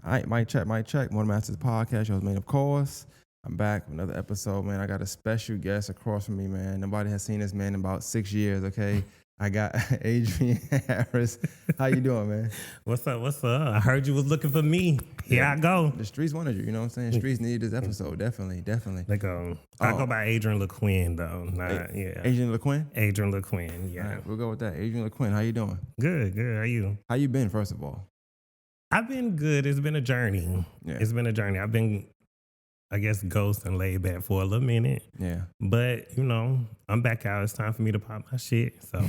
All right, mic check, mic check. One Masters Podcast, your host, man, of course. I'm back with another episode, man. I got a special guest across from me, man. Nobody has seen this man in about 6 years, okay? I got Adrian Harris. How you doing, man? What's up? What's up? I heard you was looking for me. Here I go. The streets wanted you, you know what I'm saying? Streets needed this episode, definitely. They go. I go by Adrian Laquinn, though. Yeah. Adrian Laquinn? Adrian Laquinn, yeah. All right, we'll go with that. Adrian Laquinn, how you doing? Good. How you? How you been, first of all? I've been good. It's been a journey. Yeah. It's been a journey. I've been, I guess, ghost and laid back for a little minute. Yeah. But, I'm back out. It's time for me to pop my shit. So,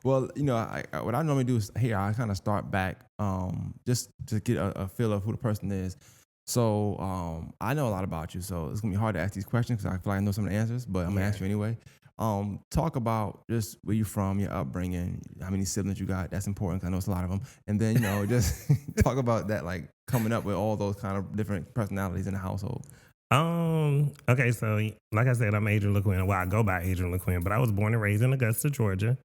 Well, what I normally do is here, I kind of start back just to get a feel of who the person is. So I know a lot about you, so it's going to be hard to ask these questions because I feel like I know some of the answers, but I'm going to ask you anyway. Talk about just where you from, your upbringing, how many siblings you got. That's important because I know it's a lot of them. And then, just talk about that, like coming up with all those kind of different personalities in the household. Okay, so like I said, I'm Adrian Laquinn. Well, I go by Adrian Laquinn, but I was born and raised in Augusta, Georgia.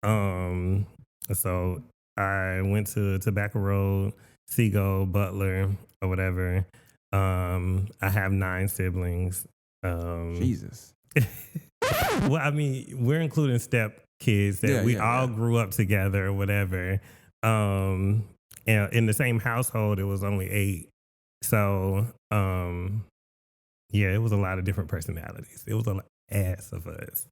So I went to Tobacco Road, Seagull, Butler, or whatever. I have 9 siblings. Jesus. Well, I mean, we're including step kids that we all grew up together or whatever. And in the same household, it was only 8. So, it was a lot of different personalities. It was a ass of us.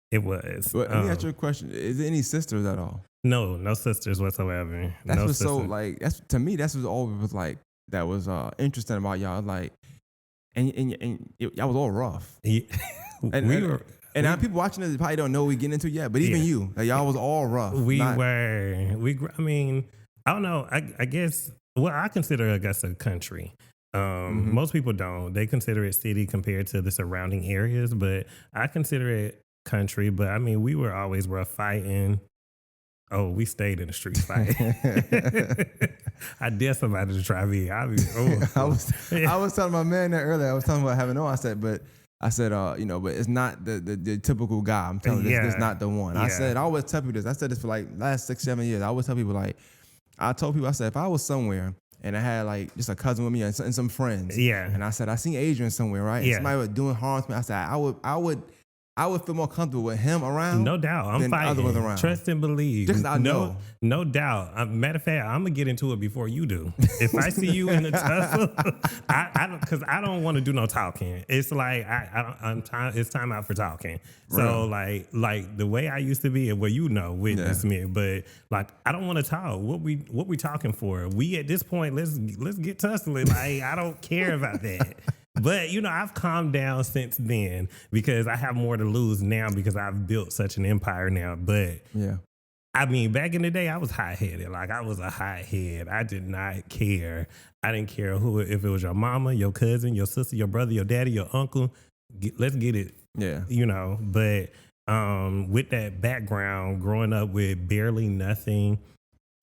It was. But let me ask you a question. Is there any sisters at all? No sisters whatsoever. That's no what's sisters. so like. That's to me. That's what always was like. That was interesting about y'all. Like, and y'all was all rough. Yeah. And now people watching this probably don't know what we getting into yet. But even you, like y'all was all rough. I mean, I don't know. I guess. Well, I consider Augusta country. Most people don't. They consider it city compared to the surrounding areas, but I consider it country. But I mean, we were always rough fighting. Oh, we stayed in the streets fighting. I dare somebody to try me. I was telling my man that earlier. I was talking about having no. I said, but it's not the typical guy. I'm telling you, this is not the one. Yeah. I always tell people this. I said this for like last 6-7 years. I always tell people I told people, I said, if I was somewhere and I had like just a cousin with me and some friends. Yeah. And I said, I seen Adrian somewhere, right? And somebody was doing harm to me. I said, I would feel more comfortable with him around. No doubt. I'm fighting. Other ones around. Trust and believe. Just I know. No doubt. Matter of fact, I'm going to get into it before you do. If I see you in a tussle, because I don't want to do no talking. It's like, it's time out for talking. So like the way I used to be, witness me. But like, I don't want to talk. What we talking for? We at this point, let's get tussling. Like, I don't care about that. But, I've calmed down since then because I have more to lose now because I've built such an empire now. But, I mean, back in the day, I was hot-headed. Like, I was a hothead. I did not care. I didn't care if it was your mama, your cousin, your sister, your brother, your daddy, your uncle. Let's get it. Yeah. But with that background, growing up with barely nothing,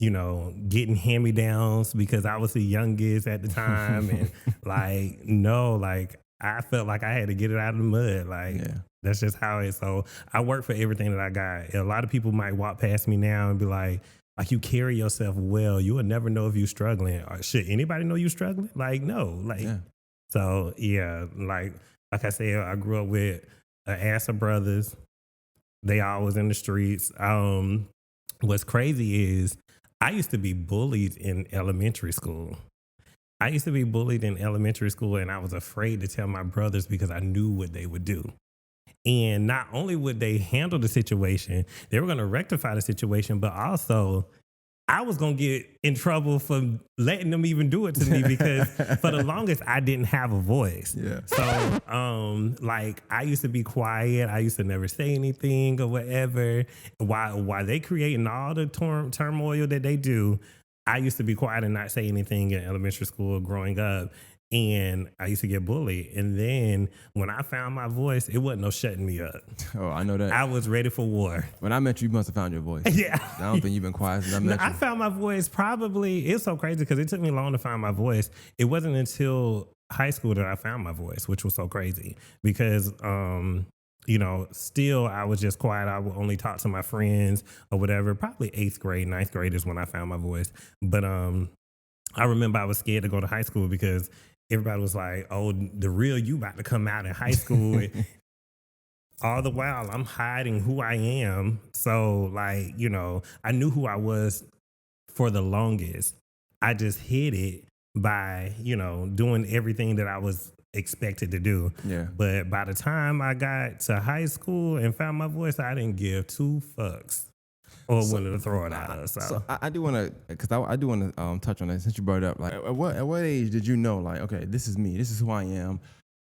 getting hand-me-downs because I was the youngest at the time. And I felt like I had to get it out of the mud. That's just how it is. So I work for everything that I got. A lot of people might walk past me now and be like, you carry yourself well. You will never know if you're struggling. Or should anybody know you're struggling? Like, no. So, like I said, I grew up with an ass of brothers. They all was in the streets. What's crazy is I used to be bullied in elementary school. And I was afraid to tell my brothers because I knew what they would do. And not only would they handle the situation, they were going to rectify the situation, but also I was going to get in trouble for letting them even do it to me because for the longest, I didn't have a voice. Yeah. So, I used to be quiet. I used to never say anything or whatever. While they creating all the turmoil that they do, I used to be quiet and not say anything in elementary school growing up. And I used to get bullied. And then when I found my voice, it wasn't no shutting me up. Oh, I know that. I was ready for war. When I met you, you must have found your voice. Yeah. I don't think you've been quiet since I met you. I found my voice probably, it's so crazy because it took me long to find my voice. It wasn't until high school that I found my voice, which was so crazy because, still I was just quiet. I would only talk to my friends or whatever. Probably 8th grade, 9th grade is when I found my voice. But I remember I was scared to go to high school because everybody was like, "Oh, the real you about to come out in high school." All the while, I'm hiding who I am. So, like, I knew who I was for the longest. I just hid it by, doing everything that I was expected to do. Yeah. But by the time I got to high school and found my voice, I didn't give two fucks or wanted to throw it at us. So I do want to, because I do want to touch on that since you brought it up. Like, at what age did you know, like, okay, this is me, this is who I am.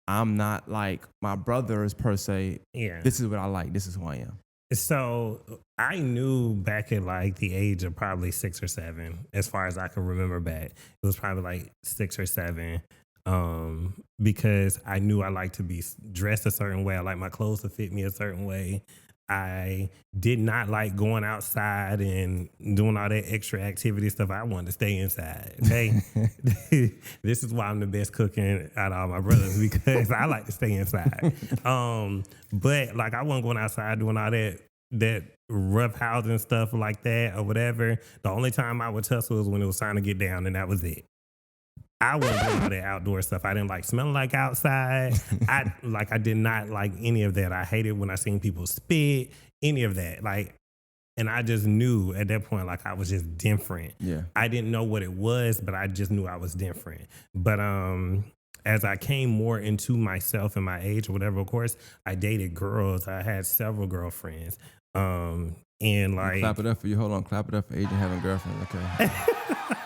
I'm not like my brothers per se. Yeah. This is what I like. This is who I am. So I knew back at like the age of probably 6 or 7, as far as I can remember back. It was probably like 6 or 7. Because I knew I liked to be dressed a certain way. I like my clothes to fit me a certain way. I did not like going outside and doing all that extra activity stuff. I wanted to stay inside. Okay. This is why I'm the best cooking out of all my brothers, because I like to stay inside. But like I wasn't going outside doing all that rough housing stuff like that or whatever. The only time I would tussle was when it was time to get down, and that was it. I wasn't doing all that outdoor stuff. I didn't like smelling like outside. I did not like any of that. I hated when I seen people spit, any of that. Like, and I just knew at that point, like I was just different. Yeah. I didn't know what it was, but I just knew I was different. But as I came more into myself and my age or whatever, of course, I dated girls. I had several girlfriends. And like, clap it up for you. Hold on, clap it up for Adrian having a girlfriend. Okay.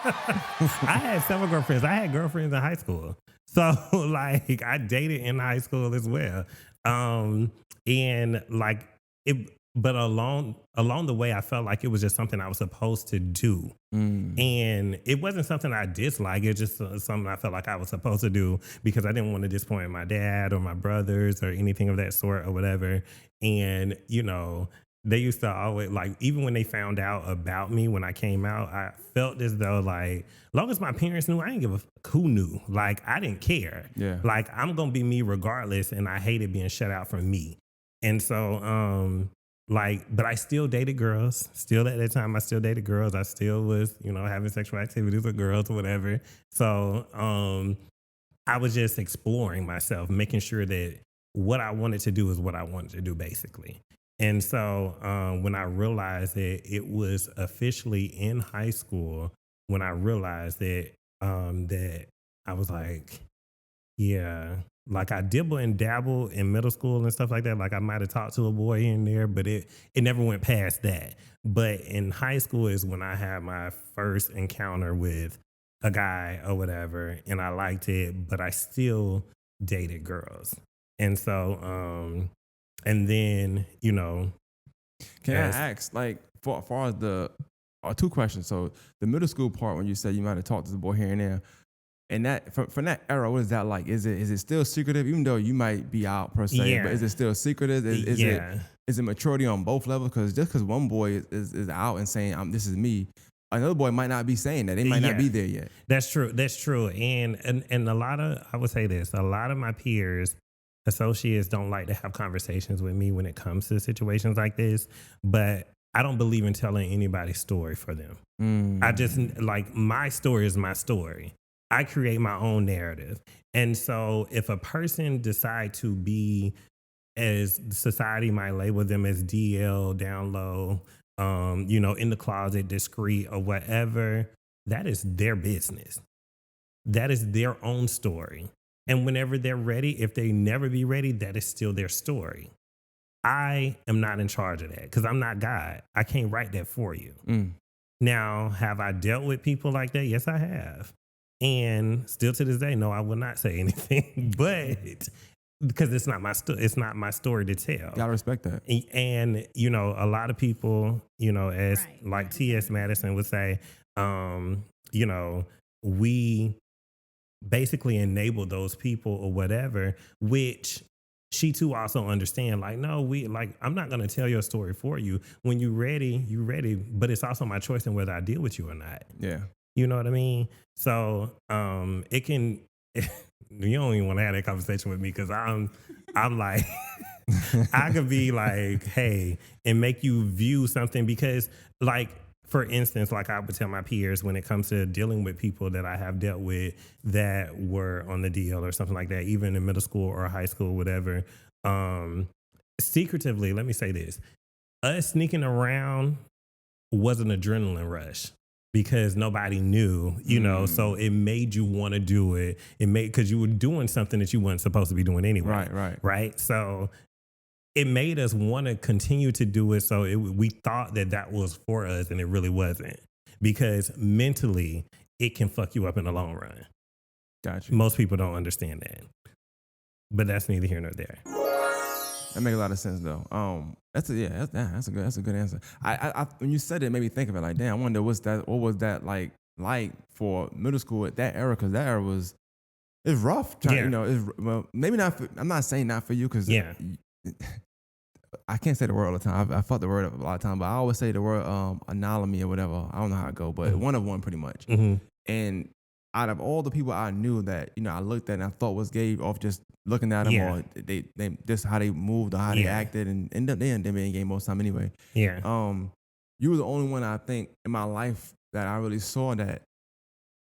I had several girlfriends. I had girlfriends in high school. So like I dated in high school as well. And like it, but along the way, I felt like it was just something I was supposed to do. And it wasn't something I disliked. It's just something I felt like I was supposed to do because I didn't want to disappoint my dad or my brothers or anything of that sort or whatever. And, they used to always, like, even when they found out about me when I came out, I felt as though, like, long as my parents knew, I didn't give a fuck who knew. Like, I didn't care. Yeah. Like, I'm going to be me regardless, and I hated being shut out from me. And so, but I still dated girls. Still at that time, I still dated girls. I still was, having sexual activities with girls or whatever. So, I was just exploring myself, making sure that what I wanted to do is what I wanted to do, basically. And so when I realized that it was officially in high school, when I realized that that I was like, yeah, like I dibble and dabble in middle school and stuff like that. Like I might have talked to a boy in there, but it never went past that. But in high school is when I had my first encounter with a guy or whatever, and I liked it, but I still dated girls. And so and then, Can I ask, like, for far as two questions. So the middle school part, when you said you might have talked to the boy here and there, and that from that era, what is that like? Is it still secretive, even though you might be out per se? Yeah. But is it still secretive? Is it maturity on both levels? Because just because one boy is out and saying this is me, another boy might not be saying that. They might not be there yet. That's true. And a lot of, I would say this, a lot of my peers, associates don't like to have conversations with me when it comes to situations like this, but I don't believe in telling anybody's story for them. I just, like, my story is my story. I create my own narrative. And so if a person decide to be, as society might label them, as DL, down low, in the closet, discreet or whatever, that is their business. That is their own story. And whenever they're ready, if they never be ready, that is still their story. I am not in charge of that because I'm not God. I can't write that for you. Now, have I dealt with people like that? Yes, I have. And still to this day, no, I will not say anything, but because it's not my story to tell. Gotta respect that. And, a lot of people, as like T.S. Madison would say, we basically enable those people or whatever, which she too also understand, like, no, I'm not going to tell your story for you. When you're ready, but it's also my choice in whether I deal with you or not. Yeah. You know what I mean? So, it can, you don't even want to have that conversation with me because I'm like, I could be like, hey, and make you view something because, like, for instance, like I would tell my peers when it comes to dealing with people that I have dealt with that were on the DL or something like that, even in middle school or high school, whatever. Secretively, let me say this: us sneaking around was an adrenaline rush because nobody knew, you know. So it made you want to do it. It made because you were doing something that you weren't supposed to be doing anyway. Right. So it made us want to continue to do it. So we thought that was for us, and it really wasn't, because mentally it can fuck you up in the long run. Gotcha. Most people don't understand that, but that's neither here nor there. That makes a lot of sense though. That's a good answer. I when you said it, made me think of it. Like, damn, I wonder what was that like for middle school at that era? Because that era it's rough. You know, well, maybe not. I'm not saying not for you, because I can't say the word all the time. I fought the word a lot of times, but I always say the word anomaly or whatever. I don't know how it go, but one of one pretty much. And out of all the people I knew that, you know, I looked at and I thought was gay off just looking at them, or they just how they moved or how they acted, and end up they being gay most time anyway. You were the only one I think in my life that I really saw that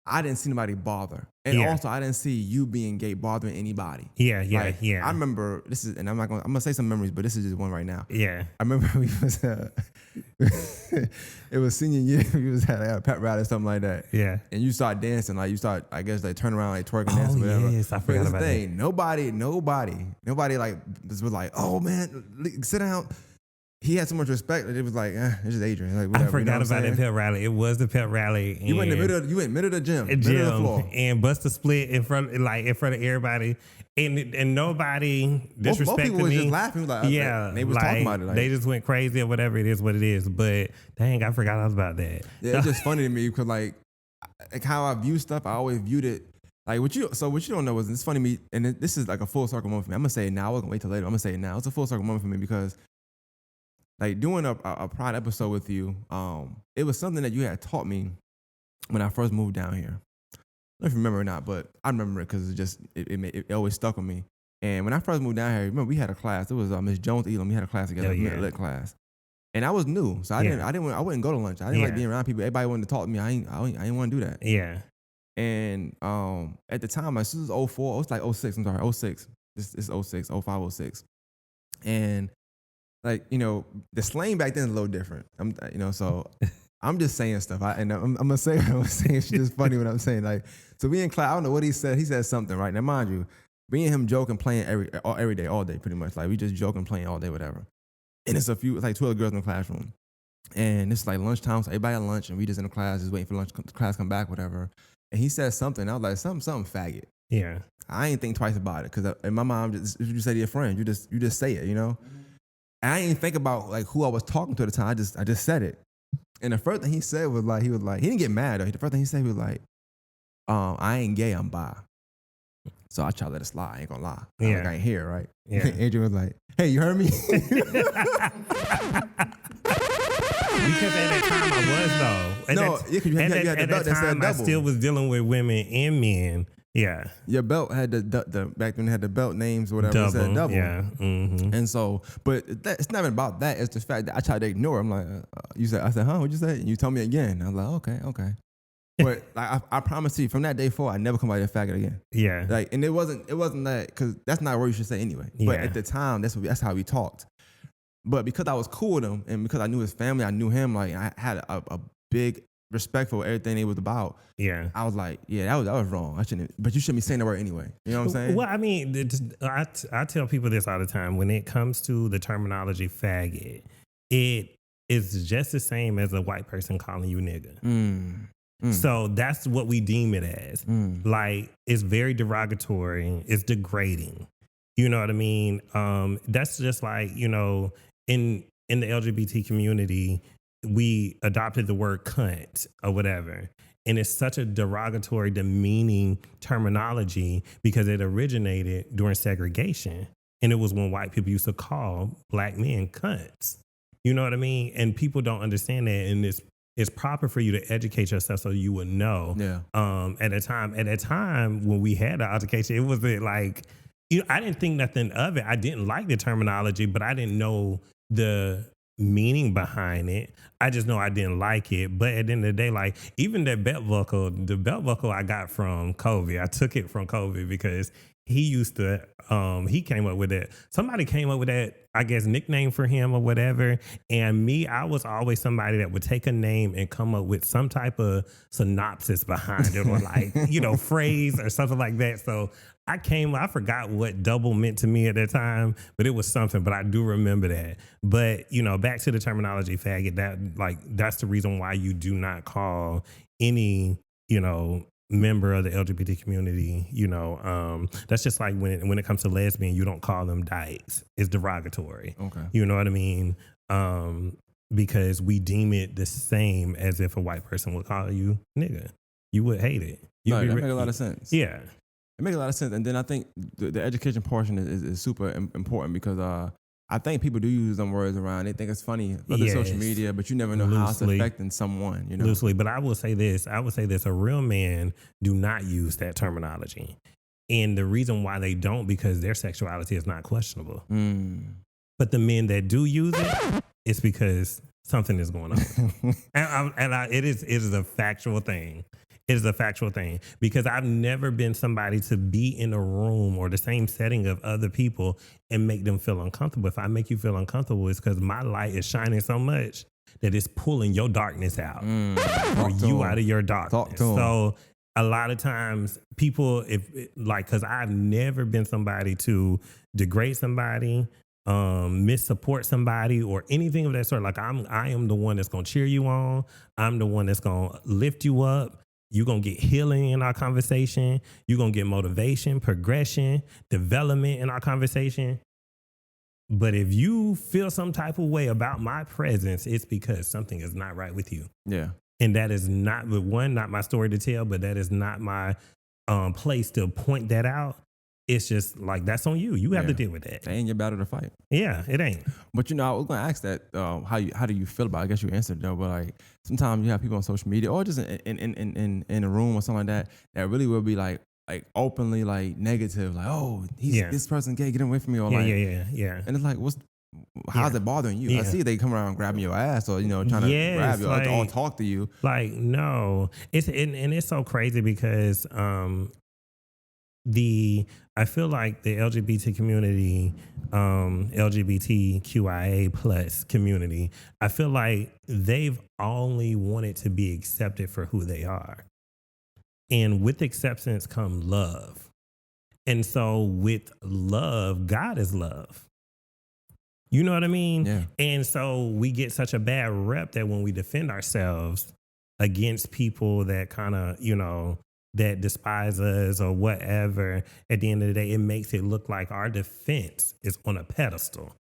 I didn't see nobody bother. And also I didn't see you being gay bothering anybody. I remember and I'm gonna say some memories, but this is just one right now. I remember we was it was senior year, we was at a pep rally or something like that. And you start dancing, like you start, I guess, like turn around, like twerking, dancing, whatever. Yes, I forgot about that. Nobody like was like, oh man, sit down. He had so much respect that it was like, it's just Adrian. Like, whatever, I forgot about the pep rally. It was the pep rally. You went in the middle of the gym, middle of the floor, and bust a split in front of everybody, and nobody disrespected most people me. was just laughing, like, they was talking about it. Like, they just went crazy or whatever. It is what it is. But dang, I forgot all about that. Yeah, it's just funny to me because like how I view stuff, I always viewed it like what you don't know is, it's funny to me, and this is like a full circle moment for me. I'm gonna say it now. I wasn't wait till later. I'm gonna say it now. It's a full circle moment for me because, like, doing a Pride episode with you, it was something that you had taught me when I first moved down here. I don't know if you remember or not, but I remember it because it always stuck with me. And when I first moved down here, remember we had a class. It was Miss Jones Elam. We had a class together, a lit class. And I was new, so I wouldn't go to lunch. I didn't like being around people. Everybody wanted to talk to me. I didn't want to do that. And at the time, this was 04. It was like 06. I'm sorry, 06. This is 06, 05, 06. And like, you know, the slang back then is a little different. So I'm just saying stuff. I'm gonna say what I'm saying. It's just funny what I'm saying. Like, so we in class. I don't know what he said. He said something, right? Now, mind you, me and him joking, playing every day, all day, pretty much. Like, we just joking, playing all day, whatever. And it's like 12 girls in the classroom, and it's like lunchtime. So everybody at lunch, and we just in the class, just waiting for lunch. Class come back, whatever. And he said something. I was like, something faggot. I ain't think twice about it because in my mind, you say to your friend, you just say it, you know. And I didn't even think about like who I was talking to at the time. I just said it. And the first thing he said was like, he didn't get mad though. The first thing he said, he was like, I ain't gay, I'm bi. So I tried to let it slide. I ain't gonna lie. I ain't here, right? Adrian was like, hey, you heard me? Because at that time I was though. At that time I still was dealing with women and men. Yeah. Your belt had the back then had the belt names or whatever. It said double. Yeah. Mm-hmm. And so, but it's not even about that. It's the fact that I tried to ignore. I'm like, I said, huh? What'd you say? And you told me again. I was like, okay. But like I promise you, from that day forward, I never come out of faggot again. Yeah. Like, and it wasn't that, because that's not what you should say anyway. But at the time, that's how we talked. But because I was cool with him, and because I knew his family, I knew him. Like, I had a big respect for everything they was about. Yeah. I was like, that was wrong. I shouldn't, but you shouldn't be saying that word anyway. You know what I'm saying? Well, I mean, I tell people this all the time. When it comes to the terminology faggot, it is just the same as a white person calling you nigga. So that's what we deem it as. Like, it's very derogatory. It's degrading. You know what I mean? That's just like, you know, in the LGBT community, we adopted the word cunt or whatever. And it's such a derogatory, demeaning terminology because it originated during segregation. And it was when white people used to call black men cunts. You know what I mean? And people don't understand that. And it's proper for you to educate yourself so you would know. At a time when we had the altercation, it was like, you know, I didn't think nothing of it. I didn't like the terminology, but I didn't know the meaning behind it. I just know I didn't like it. But at the end of the day, like even the belt buckle I got from Kobe. I took it from Kobe because he used to he came up with it. Somebody came up with that, I guess, nickname for him or whatever. And me, I was always somebody that would take a name and come up with some type of synopsis behind it or like, phrase or something like that. So I forgot what double meant to me at that time, but it was something, but I do remember that. But, back to the terminology faggot, that's the reason why you do not call any, member of the LGBT community, that's just like when it comes to lesbian, you don't call them dykes. It's derogatory. Okay. You know what I mean? Because we deem it the same as if a white person would call you nigga. You would hate it. That makes a lot of sense. Yeah. It makes a lot of sense. And then I think the education portion is super important because I think people do use them words around. They think it's funny, whether social media, but you never know how it's affecting someone. Loosely, but I will say this. A real man do not use that terminology. And the reason why they don't, because their sexuality is not questionable. But the men that do use it, it's because something is going on. It is a factual thing. It is a factual thing because I've never been somebody to be in a room or the same setting of other people and make them feel uncomfortable. If I make you feel uncomfortable, it's because my light is shining so much that it's pulling your darkness out or you out of your darkness. So a lot of times people, because I've never been somebody to degrade somebody, missupport somebody or anything of that sort. Like I am the one that's going to cheer you on. I'm the one that's going to lift you up. You're going to get healing in our conversation. You're going to get motivation, progression, development in our conversation. But if you feel some type of way about my presence, it's because something is not right with you. Yeah. And that is not my story to tell, but that is not my place to point that out. It's just like, that's on you. You have to deal with that. That ain't your battle to fight. Yeah, it ain't. But I was going to ask that, how do you feel about it? I guess you answered though, but like sometimes you have people on social media or just in a room or something like that really will be like openly like negative, like, oh, this person gay, get away from me. Or yeah. And it's like, how's it bothering you? I see they come around grabbing your ass or, trying to grab you or talk to you. Like, no, it's so crazy because, I feel like the LGBT community, LGBTQIA plus community, I feel like they've only wanted to be accepted for who they are. And with acceptance come love. And so with love, God is love. You know what I mean? Yeah. And so we get such a bad rep that when we defend ourselves against people that kind of, that despise us or whatever, at the end of the day, it makes it look like our defense is on a pedestal.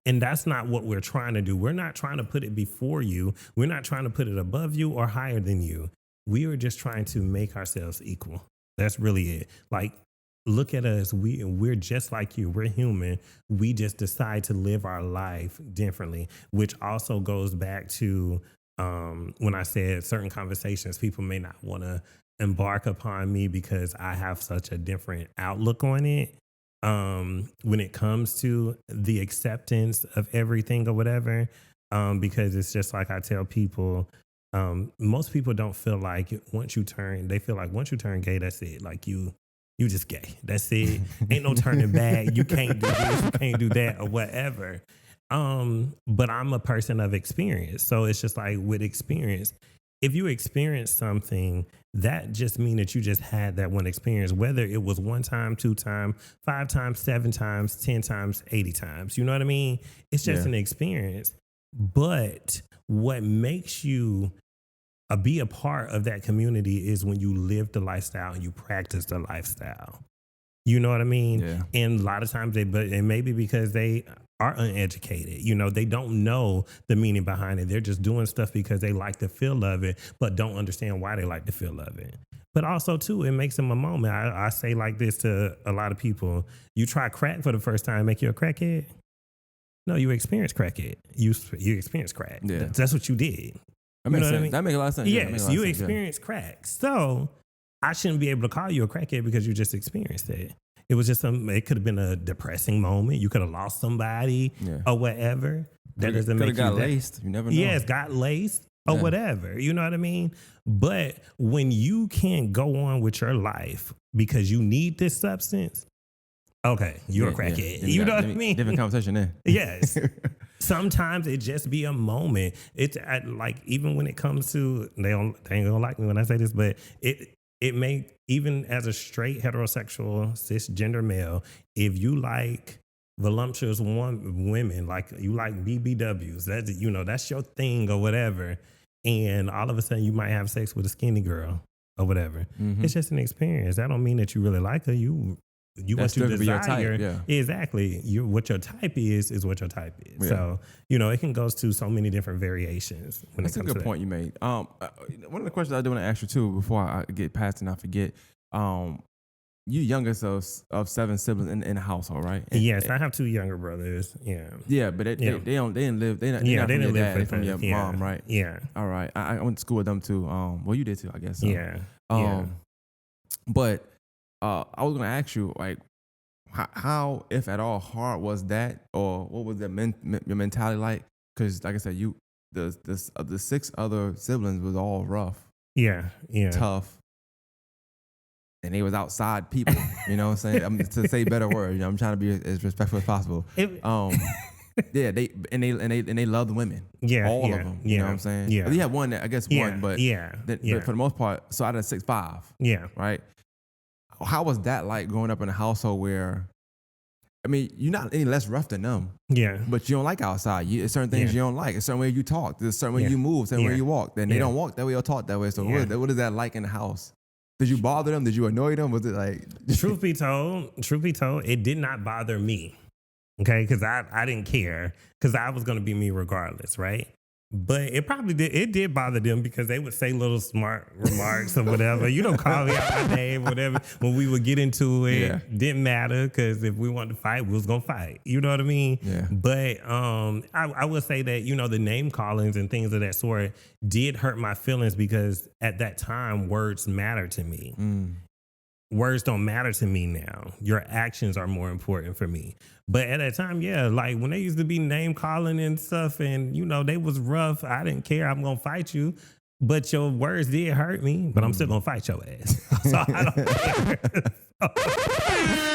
And that's not what we're trying to do. We're not trying to put it before you. We're not trying to put it above you or higher than you. We are just trying to make ourselves equal. That's really it. Like, look at us. We're just like you. We're human. We just decide to live our life differently, which also goes back to when I said certain conversations people may not want to embark upon me because I have such a different outlook on it. When it comes to the acceptance of everything or whatever, because it's just like I tell people, most people don't feel like they feel like once you turn gay, that's it. Like you just gay. That's it. Ain't no turning back. You can't do this, you can't do that or whatever. But I'm a person of experience. So it's just like with experience, if you experience something, that just means that you just had that one experience, whether it was 1 time, 2 times, 5 times, 7 times, 10 times, 80 times. You know what I mean? It's just an experience. But what makes you be a part of that community is when you live the lifestyle and you practice the lifestyle. You know what I mean? Yeah. And a lot of times it may be because they are uneducated. They don't know the meaning behind it. They're just doing stuff because they like the feel of it, but don't understand why they like the feel of it. But also, too, it makes them a moment. I say like this to a lot of people. You try crack for the first time, make you a crackhead? No, you experience crackhead. You experience crack. Yeah. That's what you did. That makes sense. I mean? That makes a lot of sense. Yes, you experience crack. So I shouldn't be able to call you a crackhead because you just experienced it. It was just it could have been a depressing moment. You could have lost somebody or whatever. That doesn't make you got laced. You never know. Yes, got laced or whatever. You know what I mean? But when you can't go on with your life because you need this substance, okay, you're a crackhead. You know what I mean? Different conversation there. Yes. Sometimes it just be a moment. It's like, even when it comes to, they ain't gonna like me when I say this, but it may, even as a straight heterosexual cisgender male, if you like voluptuous women, like you like BBWs, that's your thing or whatever, and all of a sudden you might have sex with a skinny girl or whatever. Mm-hmm. It's just an experience. That don't mean that you really like her. You what you desire. Exactly. What your type is what your type is. Yeah. So, it can go to so many different variations. That's a good point you made. One of the questions I do want to ask you too, before I get past and I forget, you youngest of 7 siblings in the household, right? Yes, I have 2 younger brothers. Yeah. Yeah, but they didn't live. They didn't live from your mom, right? Yeah. All right. I went to school with them too. Well, you did too, I guess. So. Yeah. But I was gonna ask you, like, how, if at all, hard was that, or what was your mentality like? Because, like I said, the 6 other siblings was all rough, tough, and they was outside people. You know what I'm saying? To say better words, I'm trying to be as respectful as possible. Yeah, they loved women. Yeah, all of them. You know what I'm saying? Yeah, you had one, I guess one, but but for the most part, so out of 6, 5. Yeah, right. How was that like growing up in a household where, I mean, you're not any less rough than them. Yeah. But you don't like outside. There's certain things you don't like. There's certain way you talk. There's certain way you move. Certain way you walk. Then they don't walk that way or talk that way. So what is that like in the house? Did you bother them? Did you annoy them? Was it like? Truth be told, it did not bother me. Okay, because I didn't care, because I was going to be me regardless, right? But it probably did. It did bother them because they would say little smart remarks or whatever. You don't call me out my name, whatever. When we would get into it, didn't matter, because if we wanted to fight, we was gonna fight. You know what I mean? Yeah. But I would say that the name callings and things of that sort did hurt my feelings, because at that time words mattered to me. Words don't matter to me now. Your actions are more important for me. But at that time, like when they used to be name calling and stuff, and they was rough, I didn't care. I'm gonna fight you, but your words did hurt me. But I'm still gonna fight your ass. So I don't care.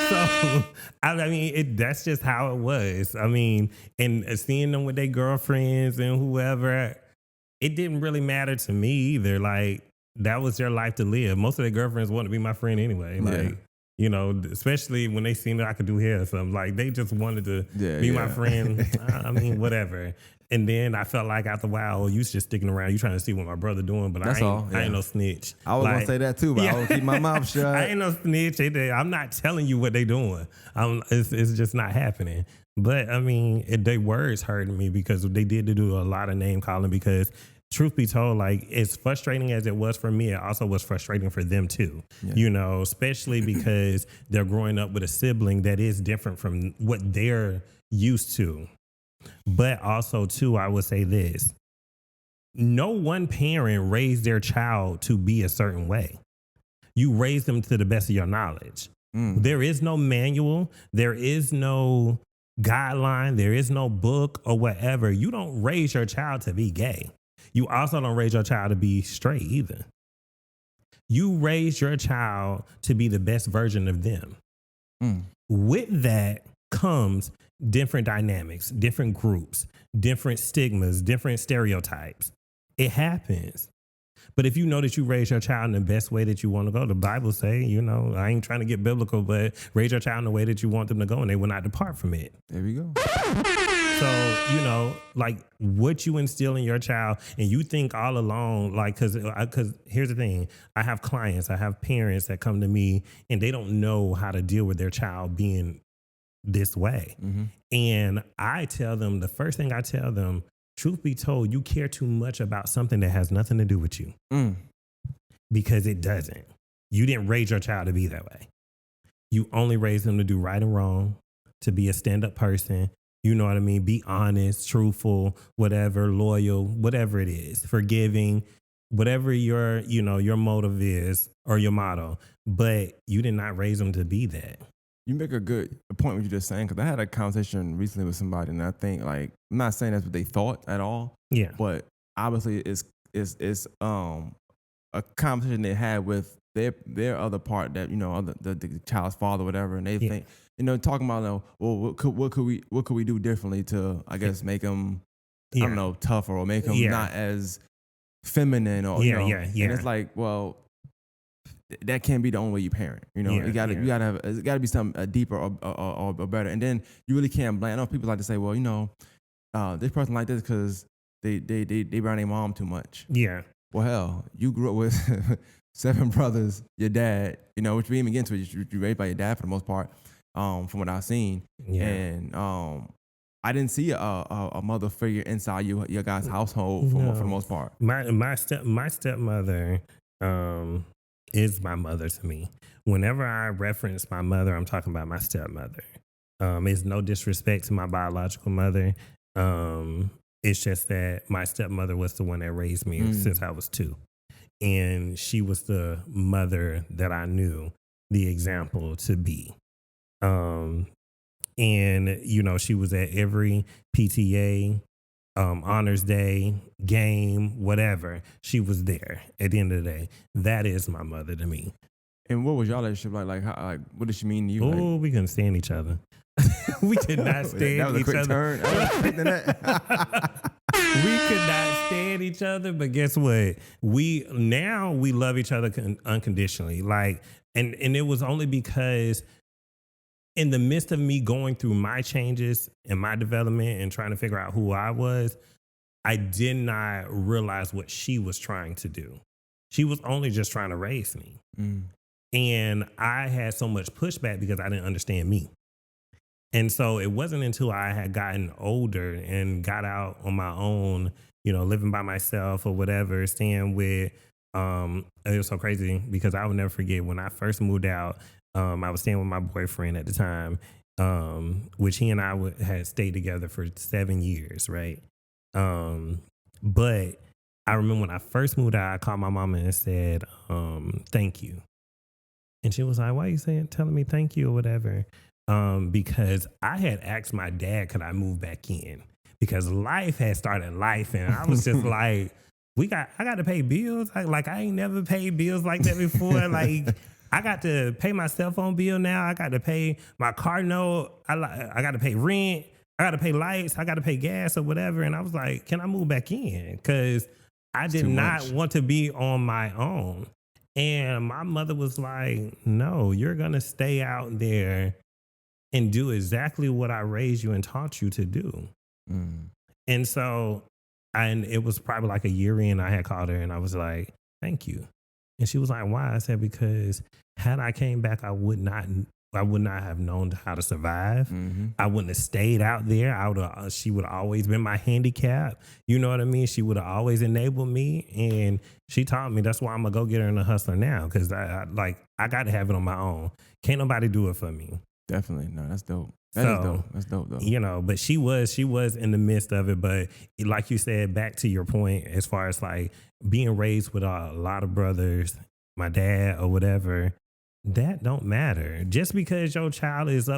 So I mean, that's just how it was. I mean, and seeing them with their girlfriends and whoever, it didn't really matter to me either. Like, that was their life to live. Most of their girlfriends wanted to be my friend anyway. Like, especially when they seen that I could do hair or something. Like, they just wanted to be my friend. I mean, whatever. And then I felt like after a while, you just sticking around. You trying to see what my brother doing, but I ain't no snitch. I was gonna say that too, but I would keep my mouth shut. I ain't no snitch. I'm not telling you what they doing. It's just not happening. But I mean, their words hurt me, because they did do a lot of name calling, because truth be told, like, as frustrating as it was for me, it also was frustrating for them too. Especially because they're growing up with a sibling that is different from what they're used to. But also too, I would say this: no one parent raised their child to be a certain way. You raise them to the best of your knowledge. There is no manual. There is no guideline. There is no book or whatever. You don't raise your child to be gay. You also don't raise your child to be straight either. You raise your child to be the best version of them. With that comes different dynamics, different groups, different stigmas, different stereotypes. It happens. But if you know that you raise your child in the best way that you want to go, the Bible say, I ain't trying to get biblical, but raise your child in the way that you want them to go, and they will not depart from it. There we go. So, like, what you instill in your child, and you think all along, like, because here's the thing. I have clients, I have parents that come to me, and they don't know how to deal with their child being this way. And I tell them, the first thing I tell them, truth be told, you care too much about something that has nothing to do with you. Because it doesn't. You didn't raise your child to be that way. You only raised them to do right and wrong, to be a stand-up person. You know what I mean? Be honest, truthful, whatever, loyal, whatever it is, forgiving, whatever your motive is, or your motto. But you did not raise them to be that. You make a good point what you just saying, because I had a conversation recently with somebody, and I think like I'm not saying that's what they thought at all, Yeah. but obviously it's a conversation they had with their other part, that the child's father, whatever, and they think talking about well what could we do differently to, I guess, make them I don't know, tougher, or make them not as feminine, or and it's like, well, that can't be the only way you parent. You gotta have, it's gotta be something deeper or better. And then you really can't blame. I know people like to say, well, this person like this because they around their mom too much. Yeah. Well, hell, you grew up with 7 brothers, your dad, which we even get into it, you raised by your dad for the most part, from what I've seen. Yeah. And I didn't see a mother figure inside your guys' household for the most part. My stepmother is my mother to me. Whenever I reference my mother, I'm talking about my stepmother. It's no disrespect to my biological mother. It's just that my stepmother was the one that raised me since I was 2. And she was the mother that I knew, the example to be. And, she was at every PTA, honors day, game, whatever. She was there at the end of the day. That is my mother to me. And what was y'all relationship like? Like, how, what did she mean to you? Oh, we couldn't stand each other. We could not stand that was each a quick other. Turn. We could not stand each other, but guess what? We love each other unconditionally. Like, and it was only because in the midst of me going through my changes and my development and trying to figure out who I was, I did not realize what she was trying to do. She was only just trying to raise me. And I had so much pushback because I didn't understand me. And so it wasn't until I had gotten older and got out on my own, living by myself or whatever, staying with, it was so crazy because I will never forget when I first moved out, I was staying with my boyfriend at the time, which he and I had stayed together for 7 years, right? But I remember when I first moved out, I called my mama and said, thank you. And she was like, why are you telling me thank you or whatever? Because I had asked my dad, could I move back in? Because life had started life, and I was just like, I got to pay bills. I ain't never paid bills like that before. Like, I got to pay my cell phone bill now. I got to pay my car note. I got to pay rent. I got to pay lights. I got to pay gas or whatever. And I was like, can I move back in? Because I did not want to be on my own. And my mother was like, no, you're going to stay out there and do exactly what I raised you and taught you to do. And so, and it was probably like a year in, I had called her and I was like, thank you. And she was like, why? I said, because had I came back, I would not have known how to survive. I wouldn't have stayed out there. She would have always been my handicap. You know what I mean? She would have always enabled me. And she taught me that's why I'm a go-getter and a hustler now. Because I got to have it on my own. Can't nobody do it for me. Definitely. No, that's dope. That's dope though. But she was in the midst of it. But like you said, back to your point, as far as like being raised with a lot of brothers, my dad or whatever, that don't matter. Just because your child is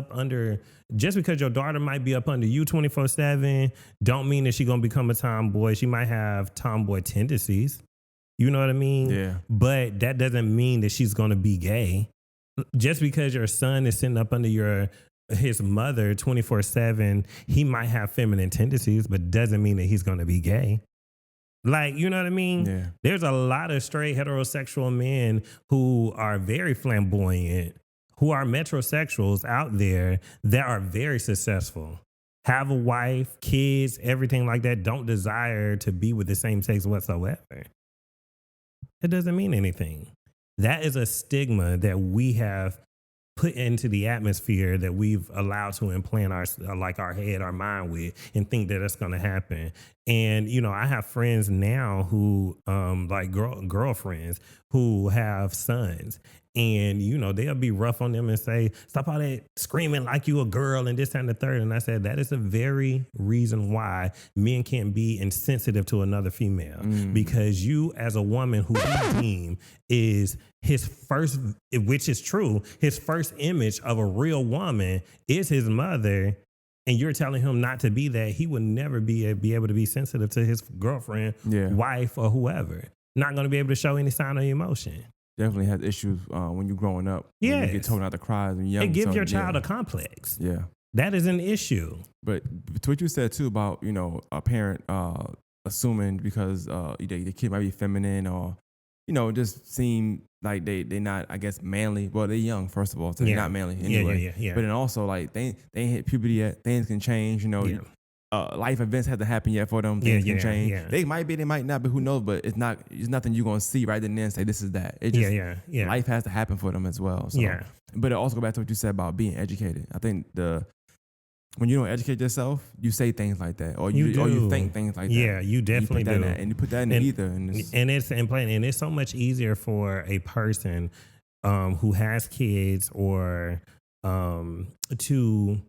just because your daughter might be up under you 24/7, don't mean that she's going to become a tomboy. She might have tomboy tendencies. You know what I mean? Yeah. But that doesn't mean that she's going to be gay. Just because your son is sitting up under his mother 24/7, he might have feminine tendencies, but doesn't mean that he's going to be gay. Like, you know what I mean? Yeah. There's a lot of straight heterosexual men who are very flamboyant, who are metrosexuals out there that are very successful, have a wife, kids, everything like that, don't desire to be with the same sex whatsoever. It doesn't mean anything. That is a stigma that we have put into the atmosphere that we've allowed to implant our head, our mind with, and think that that's going to happen. And, I have friends now who, girlfriends who have sons. And, they'll be rough on them and say, stop all that screaming like you a girl and this and the third. And I said, that is a very reason why men can't be insensitive to another female. Because you, as a woman who you deem is his first, which is true, his first image of a real woman is his mother. And you're telling him not to be that, he would never be able to be sensitive to his girlfriend, wife, or whoever. Not going to be able to show any sign of emotion. Definitely has issues when you're growing up. Yeah, you get told not to cry when you're young. And give your child a complex. Yeah, that is an issue. But to what you said too about a parent assuming because the kid might be feminine or just seem like they not, I guess, manly. Well, they're young, first of all, so they're not manly anyway. Yeah. But then also like they ain't hit puberty yet. Things can change. Life events have to happen yet for them. Things can change. Yeah. They might be, they might not, but who knows? But it's nothing you're gonna see right then and say this is that. It just life has to happen for them as well. So. Yeah. But it also go back to what you said about being educated. I think when you don't educate yourself, you say things like that, or you think things like that. Yeah, you definitely do. And you put that in the ether, and it's so much easier for a person who has kids or to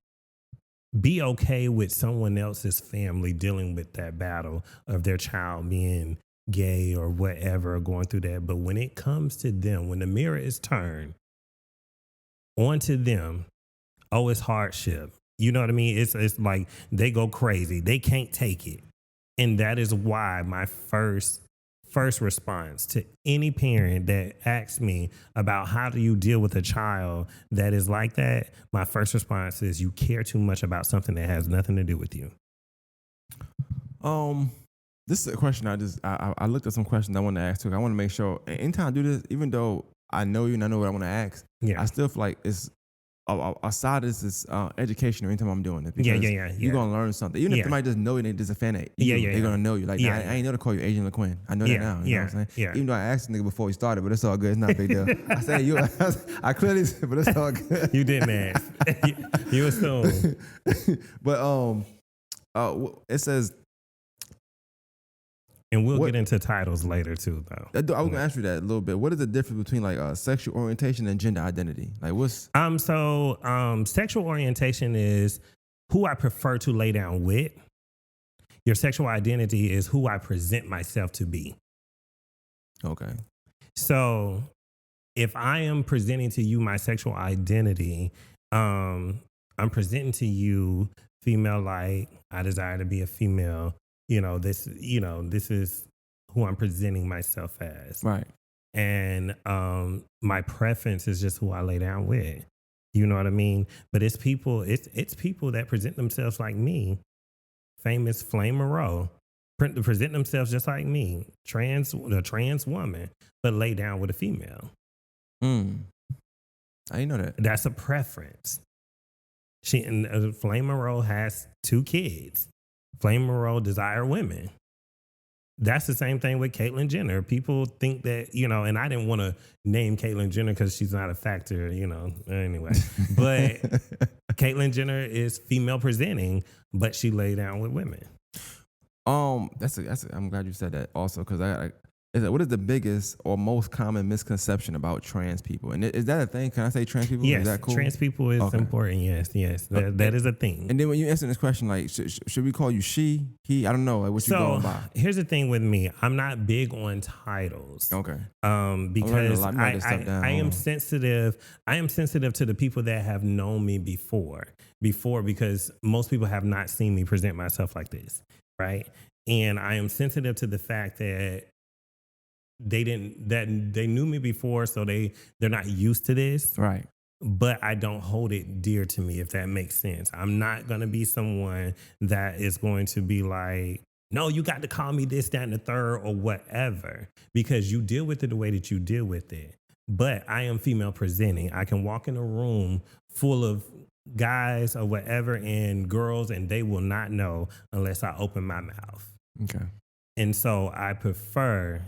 be okay with someone else's family dealing with that battle of their child being gay or whatever, going through that. But when it comes to them, when the mirror is turned onto them, it's hardship. You know what I mean? It's like they go crazy. They can't take it. And that is why my first response to any parent that asks me about how do you deal with a child that is like that, my first response is you care too much about something that has nothing to do with you. This is a question I looked at some questions I want to ask too. I want to make sure anytime I do this, even though I know you and I know what I want to ask, I still feel like it's aside of this education anytime I'm doing it. Because you're going to learn something. Even if they might just know you and they just a fan of you, they're going to know you. Like, I ain't know to call you Adrian Laquinn. I know that now. You know what I'm saying? Even though I asked the nigga before we started, but it's all good. It's not a big deal. I said you. I clearly said, but it's all good. You didn't ask. You assumed. But it says, and we'll get into titles later too, though. I was gonna ask you that a little bit. What is the difference between like sexual orientation and gender identity? Like what's sexual orientation is who I prefer to lay down with. Your sexual identity is who I present myself to be. Okay. So if I am presenting to you my sexual identity, I'm presenting to you female like I desire to be a female. This is who I'm presenting myself as. Right. And my preference is just who I lay down with. You know what I mean? But it's people that present themselves like me. Famous Flame Monroe. Present themselves just like me. A trans woman, but lay down with a female. I didn't know that. That's a preference. Flame Monroe has 2 kids. Flame Monroe desire women. That's the same thing with Caitlyn Jenner. People think that, and I didn't want to name Caitlyn Jenner because she's not a factor, anyway. But Caitlyn Jenner is female presenting, but she lay down with women. I'm glad you said that also because what is the biggest or most common misconception about trans people? And is that a thing? Can I say trans people? Yes, is that cool? Trans people is important. Yes. That is a thing. And then when you answer this question, like, should we call you she, he? I don't know. Like, what you going by? Here's the thing with me. I'm not big on titles. Okay. Because I am sensitive. I am sensitive to the people that have known me before because most people have not seen me present myself like this, right? And I am sensitive to the fact that they knew me before, so they're not used to this. Right. But I don't hold it dear to me, if that makes sense. I'm not going to be someone that is going to be like, no, you got to call me this, that, and the third or whatever, because you deal with it the way that you deal with it. But I am female presenting. I can walk in a room full of guys or whatever and girls, and they will not know unless I open my mouth. Okay. And so I prefer,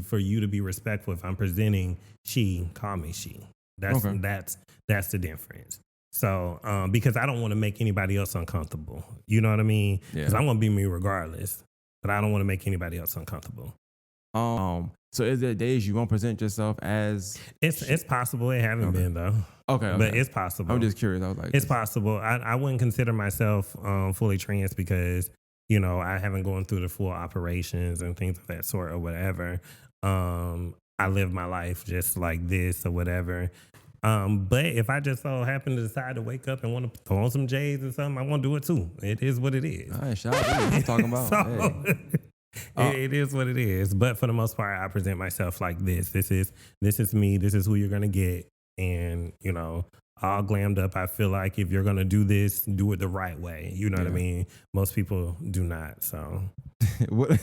for you to be respectful. If I'm presenting she, call me she. That's the difference. So because I don't want to make anybody else uncomfortable. You know what I mean? Because I'm going to be me regardless. But I don't want to make anybody else uncomfortable. So is there days you won't present yourself as? It's possible. It haven't been though. Okay, But it's possible. I'm just curious. I was like, it's possible. I wouldn't consider myself fully trans because, I haven't gone through the full operations and things of that sort or whatever. I live my life just like this or whatever. But if I just so happen to decide to wake up and want to throw on some J's or something, I want to do it too. It is what it is. All right, shout out to you. I'm talking about. So, it is what it is. But for the most part, I present myself like this. This is me. This is who you're gonna get. And all glammed up. I feel like if you're gonna do this, do it the right way. You know what I mean? Most people do not. So, what is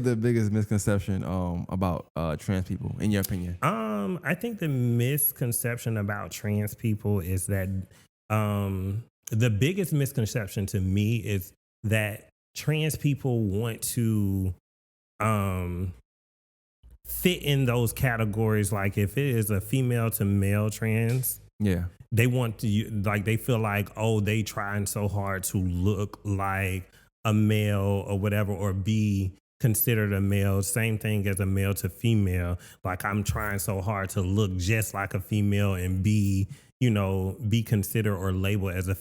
the biggest misconception about trans people in your opinion? I think the misconception about trans people is that the biggest misconception to me is that trans people want to fit in those categories. Like if it is a female to male trans, they want to, like, they feel like, oh, they trying so hard to look like a male or whatever, or be considered a male. Same thing as a male to female. Like I'm trying so hard to look just like a female and be considered or labeled as a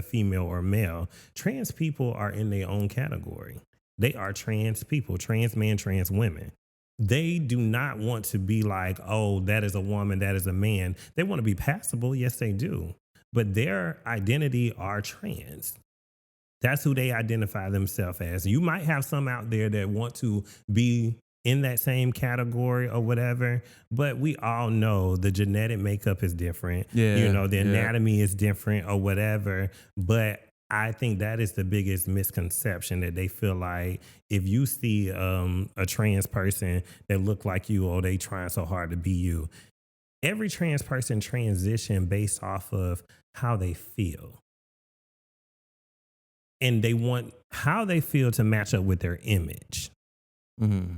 female or male. Trans people are in their own category. They are trans people, trans men, trans women. They do not want to be like, oh, that is a woman, that is a man. They want to be passable. Yes, they do. But their identity are trans. That's who they identify themselves as. You might have some out there that want to be in that same category or whatever, but we all know the genetic makeup is different. The anatomy is different or whatever. But I think that is the biggest misconception, that they feel like if you see a trans person that look like you, or they trying so hard to be you. Every trans person transition based off of how they feel. And they want how they feel to match up with their image. Mm-hmm.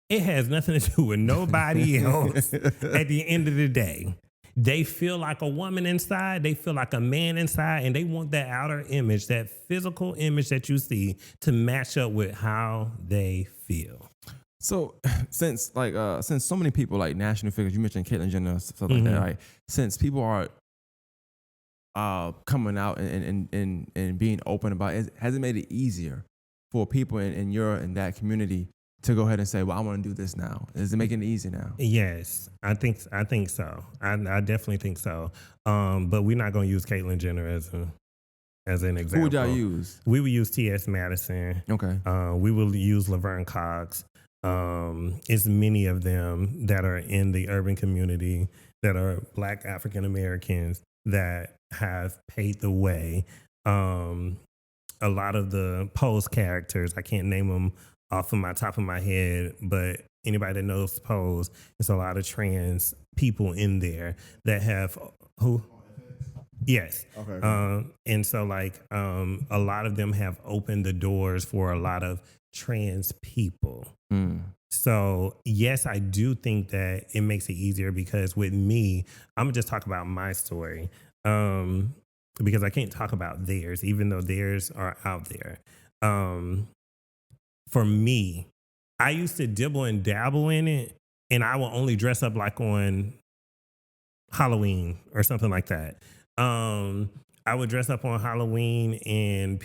It has nothing to do with nobody else at the end of the day. They feel like a woman inside. They feel like a man inside. And they want that outer image, that physical image that you see, to match up with how they feel. So since so many people, like national figures, you mentioned Caitlyn Jenner, stuff like that, right? Since people are coming out and being open about it, has it made it easier for people in that community to go ahead and say, well, I want to do this now? Is it making it easy now? Yes, I think so. I definitely think so. But we're not going to use Caitlyn Jenner as an example. Who would y'all use? We would use T.S. Madison. Okay. We will use Laverne Cox. It's many of them that are in the urban community that are Black African Americans that have paved the way. A lot of the Pose characters, I can't name them off of my top of my head, but anybody that knows Pose, there's a lot of trans people in there that have who. Yes. Okay. And so a lot of them have opened the doors for a lot of trans people. So yes, I do think that it makes it easier, because with me, I'm gonna just talk about my story. Because I can't talk about theirs, even though theirs are out there. For me, I used to dibble and dabble in it, and I will only dress up like on Halloween or something like that. I would dress up on Halloween, and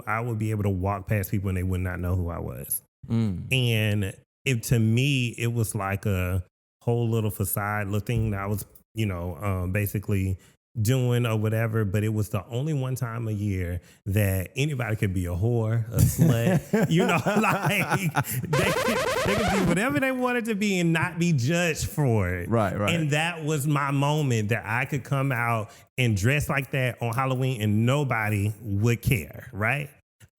I would be able to walk past people and they would not know who I was. And to me, it was like a whole little facade looking that I was, basically doing or whatever, but it was the only one time a year that anybody could be a whore, a slut, they could be whatever they wanted to be and not be judged for it. Right. And that was my moment, that I could come out and dress like that on Halloween and nobody would care, right?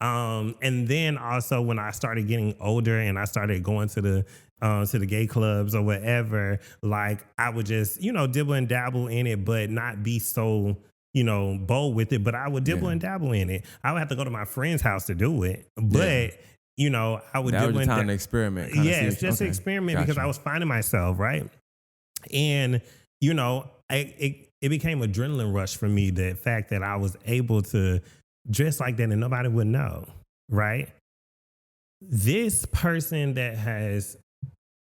And then also when I started getting older and I started going to the gay clubs or whatever, like I would just, dibble and dabble in it, but not be so, bold with it. But I would dibble and dabble in it. I would have to go to my friend's house to do it. But, I would that dibble was and time to experiment. Yes, just to experiment, because I was finding myself, right? And, it became adrenaline rush for me, the fact that I was able to dress like that and nobody would know, right? this person that has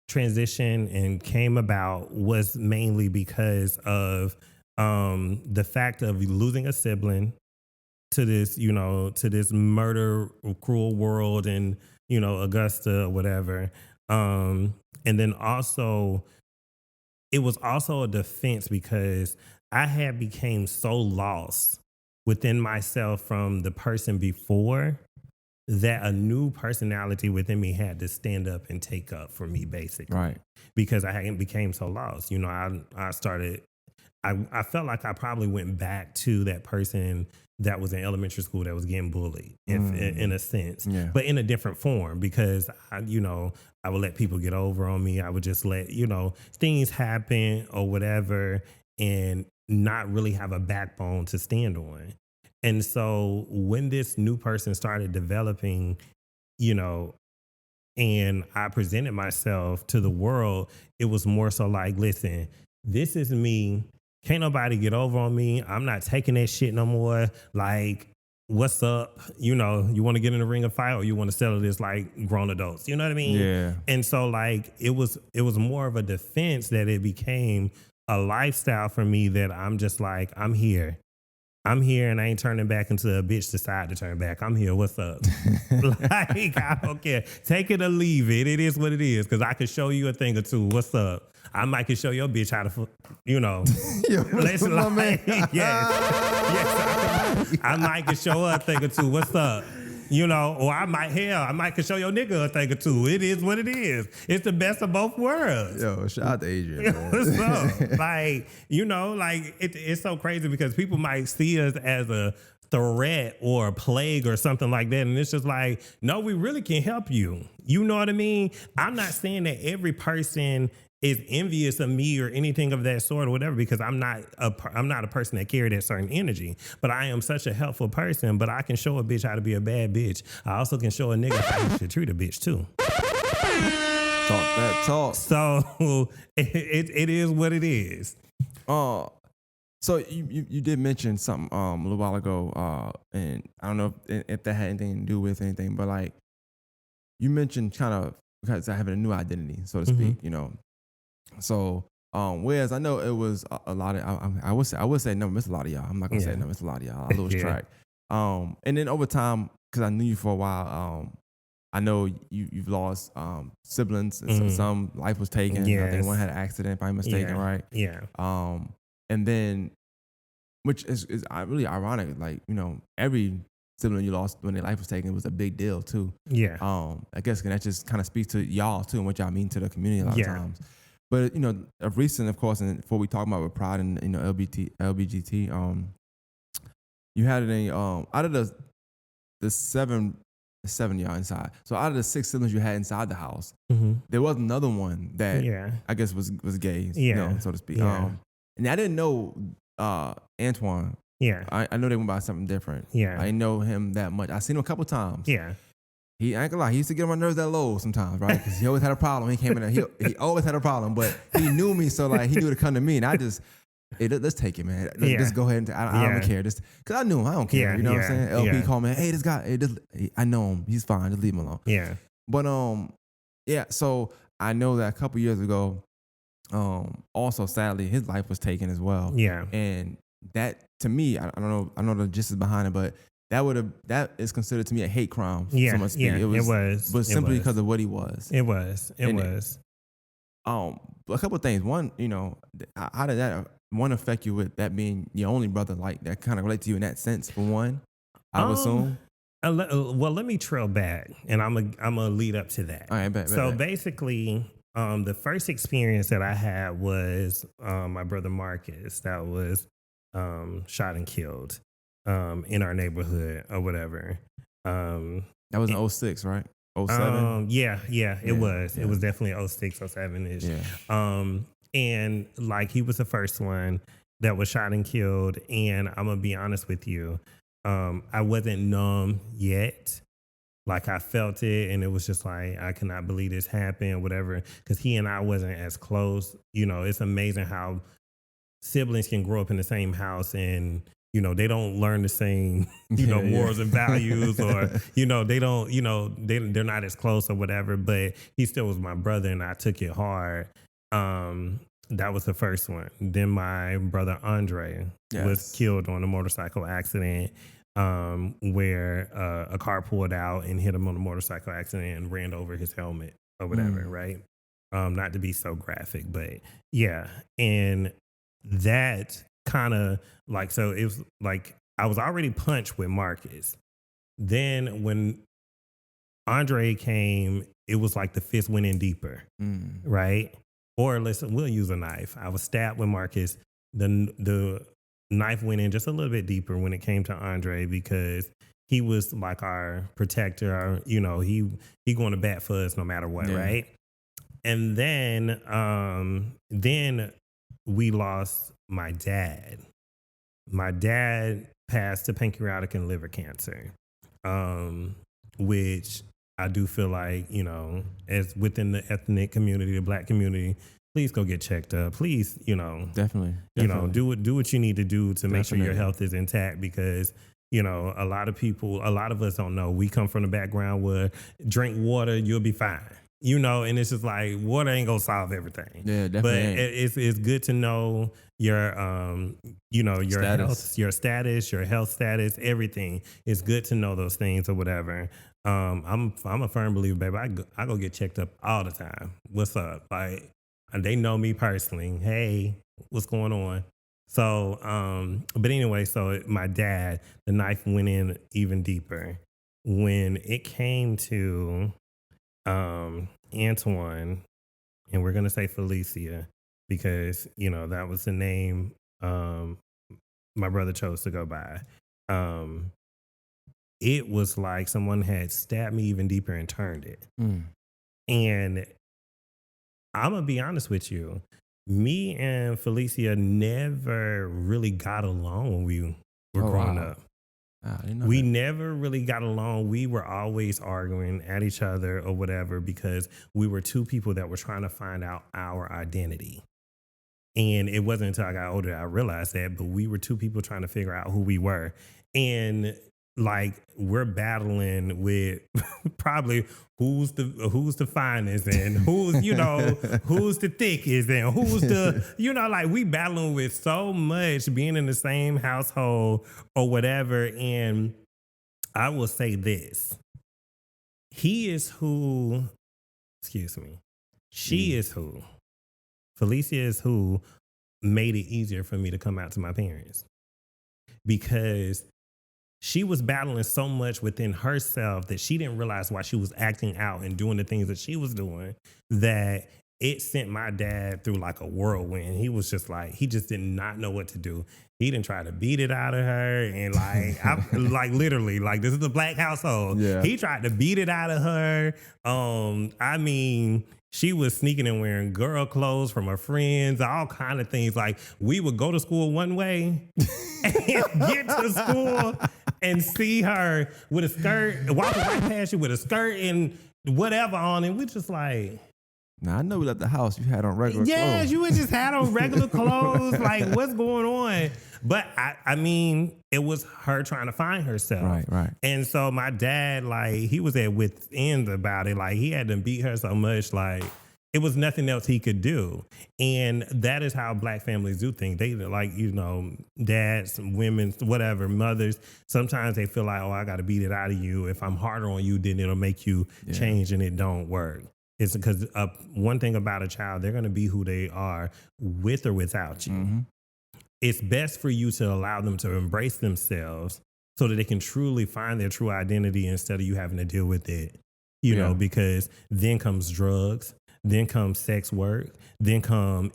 transitioned and came about was mainly because of the fact of losing a sibling to this, to this murder, cruel world, and Augusta or whatever. And then also, it was also a defense because I had became so lost within myself from the person before that a new personality within me had to stand up and take up for me, basically. Right. Because I hadn't became so lost. I started, I felt like I probably went back to that person that was in elementary school that was getting bullied in a sense, but in a different form because I would let people get over on me. I would just let, things happen or whatever and not really have a backbone to stand on. And so when this new person started developing, and I presented myself to the world, it was more so like, listen, this is me. Can't nobody get over on me. I'm not taking that shit no more. Like, what's up? You want to get in the ring of fight or you want to settle this like grown adults? You know what I mean? Yeah. And so like it was more of a defense that it became a lifestyle for me that I'm just like, I'm here and I ain't turning back into a bitch decide to turn back. I'm here. What's up? Like, I don't care. Take it or leave it. It is what it is. Cause I can show you a thing or two. What's up? I might can show your bitch how to, let's like, yes. I might can show her a thing or two. What's up? Or I might can show your nigga a thing or two. It is what it is. It's the best of both worlds. Yo, shout out to Adrian. What's up? Like, it's so crazy because people might see us as a threat or a plague or something like that. And it's just like, no, we really can help you. You know what I mean? I'm not saying that every person is envious of me or anything of that sort or whatever, because I'm not a person that carry that certain energy, but I am such a helpful person, but I can show a bitch how to be a bad bitch. I also can show a nigga how you should treat a bitch too. Talk that talk. So it is what it is. So you did mention something a little while ago, and I don't know if that had anything to do with anything, but like you mentioned kind of because having a new identity, so to speak, So, whereas I know it was a lot of, I would say no, it's a lot of y'all. I'm not gonna say no, it's a lot of y'all. I lose track. And then over time, because I knew you for a while, I know you've lost siblings. And some life was taken. Yes. I think one had an accident, if I'm mistaken, right? Yeah. And then, which is really ironic. Like every sibling you lost when their life was taken was a big deal too. Yeah. I guess that just kind of speaks to y'all too and what y'all mean to the community a lot of times. But of recent, of course, and before we talk about with Pride and LBGT, you had out of the seven y'all inside. So out of the 6 siblings you had inside the house, there was another one that I guess was gay, so to speak. Yeah. And I didn't know Antoine. Yeah. I know they went by something different. Yeah. I didn't know him that much. I seen him a couple times. Yeah. I ain't gonna lie, he used to get on my nerves that low sometimes, right? Because he always had a problem. He came in there, he always had a problem, but he knew me, so like he knew to come to me, and I just, hey, let's take it, man. Just go ahead and I don't care, just because I knew him, I don't care. You know what I'm saying? LP called me, hey, this guy, I know him, he's fine, just leave him alone. Yeah. But so I know that a couple years ago, also sadly his life was taken as well. Yeah. And that to me, I know the gist is behind it, but that is considered to me a hate crime. Yeah, so much speak. It was, but simply because of what he was. It was. A couple of things. One, how did that one affect you with that being your only brother? Like that kind of relate to you in that sense. For one, I would assume. Well, let me trail back, and I'm gonna lead up to that. All right, bet. Basically, the first experience that I had was my brother Marcus that was shot and killed. In our neighborhood or whatever. That was in 06, right? 07? Yeah, it was. Yeah. It was definitely 06, 07-ish. Yeah. And like he was the first one that was shot and killed. And I'm going to be honest with you, I wasn't numb yet. Like I felt it and it was just like, I cannot believe this happened, whatever. Because he and I wasn't as close. It's amazing how siblings can grow up in the same house and they don't learn the same, morals and values, or, they don't, they're not as close or whatever, but he still was my brother and I took it hard. That was the first one. Then my brother Andre was killed on a motorcycle accident, where a car pulled out and hit him on a motorcycle accident and ran over his helmet or whatever, right? Not to be so graphic, but yeah. And that kind of like, so it was like I was already punched with Marcus. Then when Andre came, it was like the fist went in deeper, right? Or listen, we'll use a knife. I was stabbed with Marcus. The knife went in just a little bit deeper when it came to Andre, because he was like our protector. He going to bat for us no matter what, right? And then we lost my dad. My dad passed to pancreatic and liver cancer, which I do feel like, as within the ethnic community, the Black community, please go get checked up. Please, definitely. Do what you need to do to make sure your health is intact, because, a lot of us don't know. We come from the background where drink water, you'll be fine. And it's just like water ain't gonna solve everything. Yeah, definitely. But it's good to know your your status. health, your status, your health status, everything. It's good to know those things or whatever. I'm a firm believer, baby. I go get checked up all the time. What's up? Like, and they know me personally. Hey, what's going on? So, but anyway, so my dad, the knife went in even deeper. When it came to Antoine, and we're gonna say Felicia, because that was the name my brother chose to go by. It was like someone had stabbed me even deeper and turned it. And I'm gonna be honest with you, me and Felicia never really got along when we were growing up. We never really got along. We were always arguing at each other or whatever, because we were two people that were trying to find out our identity. And it wasn't until I got older that I realized that, but we were two people trying to figure out who we were. And like, we're battling with probably who's the finest, and who's who's the thickest, and who's the like, we battling with so much being in the same household or whatever. And I will say this: he is who, excuse me, she is who, Felicia is who made it easier for me to come out to my parents, because she was battling so much within herself that she didn't realize why she was acting out and doing the things that she was doing, that it sent my dad through like a whirlwind. He was just like, he just did not know what to do. He didn't try to beat it out of her. And like, literally, like, this is a Black household. Yeah. He tried to beat it out of her. I mean, she was sneaking and wearing girl clothes from her friends, all kind of things. Like, we would go to school one way and get to school and see her with a skirt, walking right past you with a skirt and whatever on, and we just like, now I know we left the house. You had on regular clothes. Yeah, you would just had on regular clothes. Like, what's going on? But I mean, it was her trying to find herself. Right. And so my dad, like, he was at wit's end about it. Like, he had to beat her so much, like, it was nothing else he could do. And that is how Black families do things. They, like, dads, women, whatever, mothers, sometimes they feel like, oh, I got to beat it out of you. If I'm harder on you, then it'll make you change, and it don't work. It's because one thing about a child, they're going to be who they are with or without you. Mm-hmm. It's best for you to allow them to embrace themselves so that they can truly find their true identity instead of you having to deal with it, you know, because then comes drugs, then comes sex work, then come,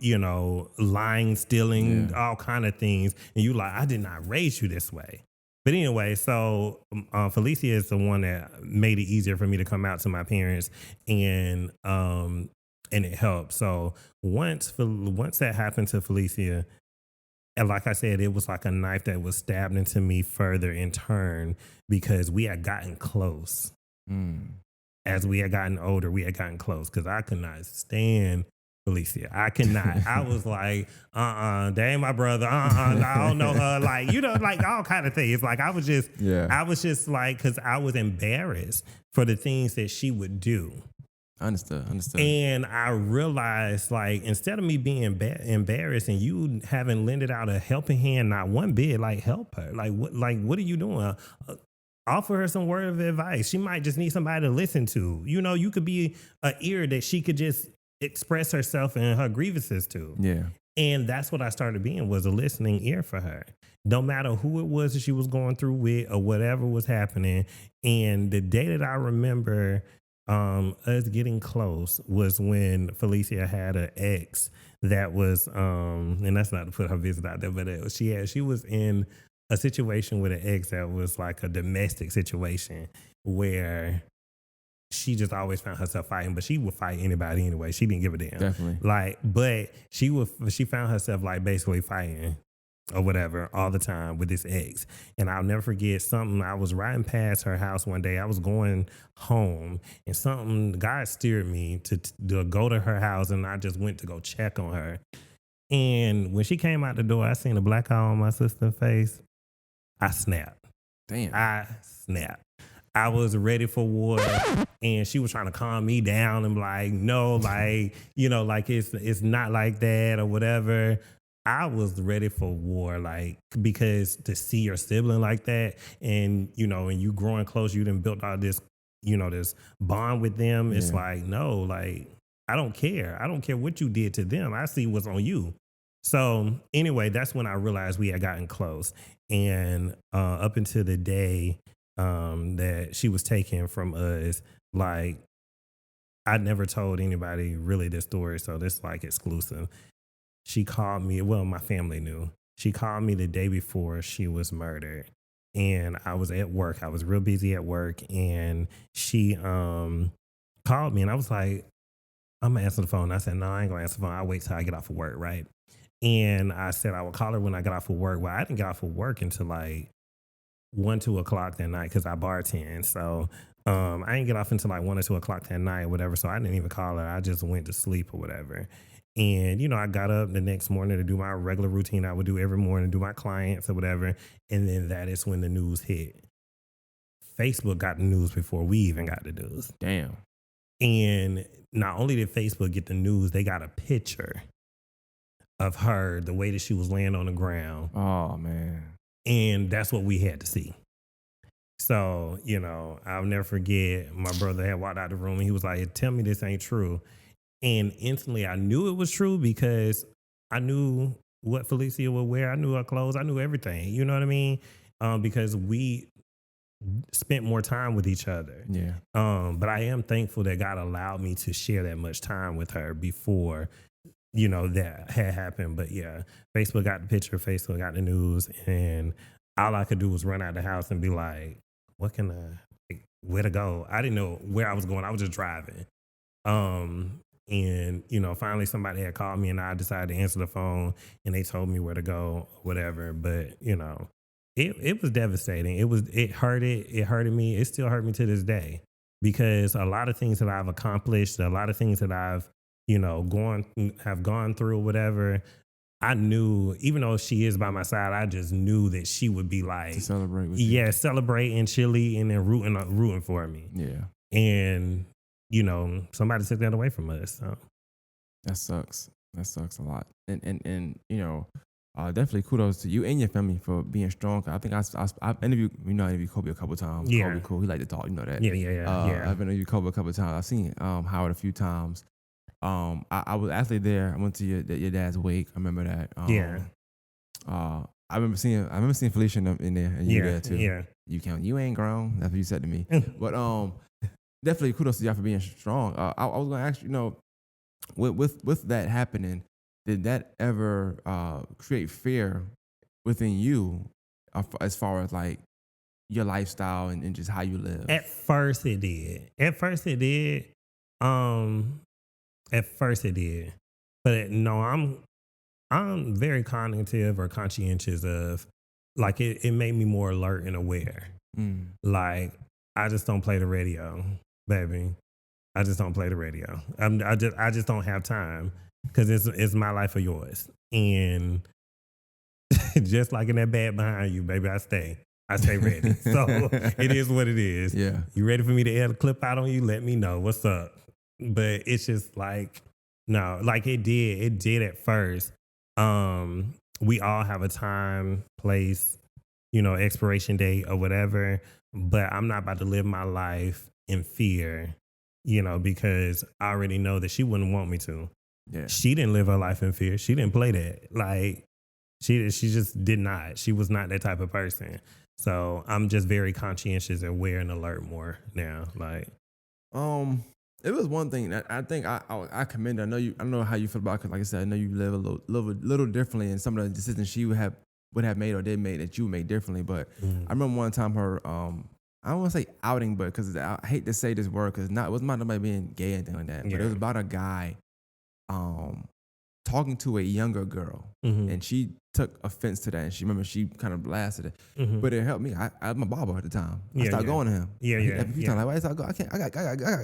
lying, stealing, all kind of things. And you like, I did not raise you this way. But anyway, so Felicia is the one that made it easier for me to come out to my parents, and it helped. So once that happened to Felicia, and like I said, it was like a knife that was stabbed into me further in turn, because we had gotten close. As we had gotten older, we had gotten close, because I could not stand Felicia. I cannot. I was like, that ain't my brother. I don't know her. Like, like all kind of things. Like I was just like, cause I was embarrassed for the things that she would do. Understood. And I realized, like, instead of me being embarrassed and you haven't lended out a helping hand, not one bit, like help her. Like what are you doing? Offer her some word of advice. She might just need somebody to listen to. You could be an ear that she could just express herself and her grievances to. Yeah. And that's what I started being, was a listening ear for her. No matter who it was that she was going through with or whatever was happening. And the day that I remember us getting close was when Felicia had an ex that was, and that's not to put her business out there, but she was in a situation with an ex that was like a domestic situation where she just always found herself fighting, but she would fight anybody anyway. She didn't give a damn. Definitely. Like, but she found herself like basically fighting or whatever all the time with this ex. And I'll never forget something. I was riding past her house one day. I was going home and God steered me to go to her house, and I just went to go check on her. And when she came out the door, I seen a black eye on my sister's face. I snapped. Damn. I snapped. I was ready for war, and she was trying to calm me down and like, no, like, like it's not like that or whatever. I was ready for war, like, because to see your sibling like that and, and you growing close, you done built all this, this bond with them. It's like, no, like, I don't care. I don't care what you did to them. I see what's on you. So anyway, that's when I realized we had gotten close. And up until the day that she was taken from us, like, I never told anybody really this story, so this like exclusive. She called me, well, my family knew. She called me the day before she was murdered. And I was at work. I was real busy at work. And she called me, and I was like, I'm gonna answer the phone. I said, no, I ain't gonna answer the phone. I'll wait till I get off of work, right? And I said I would call her when I got off of work. Well, I didn't get off of work until like 1, 2 o'clock that night because I bartend. So I didn't get off until like 1 or 2 o'clock that night or whatever. So I didn't even call her. I just went to sleep or whatever. And, I got up the next morning to do my regular routine I would do every morning, do my clients or whatever. And then that is when the news hit. Facebook got the news before we even got the news. Damn. And not only did Facebook get the news, they got a picture of her, the way that she was laying on the ground. Oh, man. And that's what we had to see. So, I'll never forget, my brother had walked out the room and he was like, tell me this ain't true. And instantly I knew it was true because I knew what Felicia would wear. I knew her clothes. I knew everything. You know what I mean? Because we spent more time with each other. Yeah. But I am thankful that God allowed me to share that much time with her before, that had happened. But yeah, Facebook got the picture, Facebook got the news, and all I could do was run out the house and be like, what can where to go? I didn't know where I was going. I was just driving. And, finally somebody had called me and I decided to answer the phone and they told me where to go, whatever. But, it was devastating. It hurted me. It still hurt me to this day because a lot of things that I've accomplished, a lot of things that I've, gone through or whatever, I knew, even though she is by my side, I just knew that she would be like, to celebrate with you. Yeah, celebrating, chilly, and then rooting for me. Yeah. And, somebody took that away from us. So. That sucks. That sucks a lot. And definitely kudos to you and your family for being strong. I think I've interviewed, I interviewed Kobe a couple of times. Yeah. Kobe cool. He like to talk, you know that. Yeah. I've interviewed Kobe a couple of times. I've seen Howard a few times. I was actually there. I went to your dad's wake. I remember that. I remember seeing Felicia in there, and you there too. Yeah. You ain't grown. That's what you said to me. But definitely kudos to y'all for being strong. I was gonna ask you, with that happening, did that ever create fear within you as far as like your lifestyle and just how you live? At first it did. But no, I'm very cognitive or conscientious of, like, it made me more alert and aware. Like, I just don't play the radio, baby. I just don't play the radio. I just don't have time. because it's my life or yours. And just like in that bed behind you, baby, I stay ready. So it is what it is. Yeah. You ready for me to add a clip out on you? Let me know. What's up? But it's just like, no, like it did at first. We all have a time, place, expiration date or whatever, but I'm not about to live my life in fear, because I already know that she wouldn't want me to. Yeah. She didn't live her life in fear. She didn't play that. Like, she just did not. She was not that type of person. So I'm just very conscientious, aware, and alert more now. Like, it was one thing that I think I commend her. I don't know how you feel about it, 'cause like I said, I know you live a little differently, and some of the decisions she would have made or did make that you would make differently. But I remember one time her I don't want to say outing, but because I hate to say this word, because it wasn't about nobody being gay or anything like that, but it was about a guy talking to a younger girl, and she took offense to that, and she kind of blasted it, but it helped me. I'm a barber at the time. I started going to him. A few times, like, why I go? I can't. I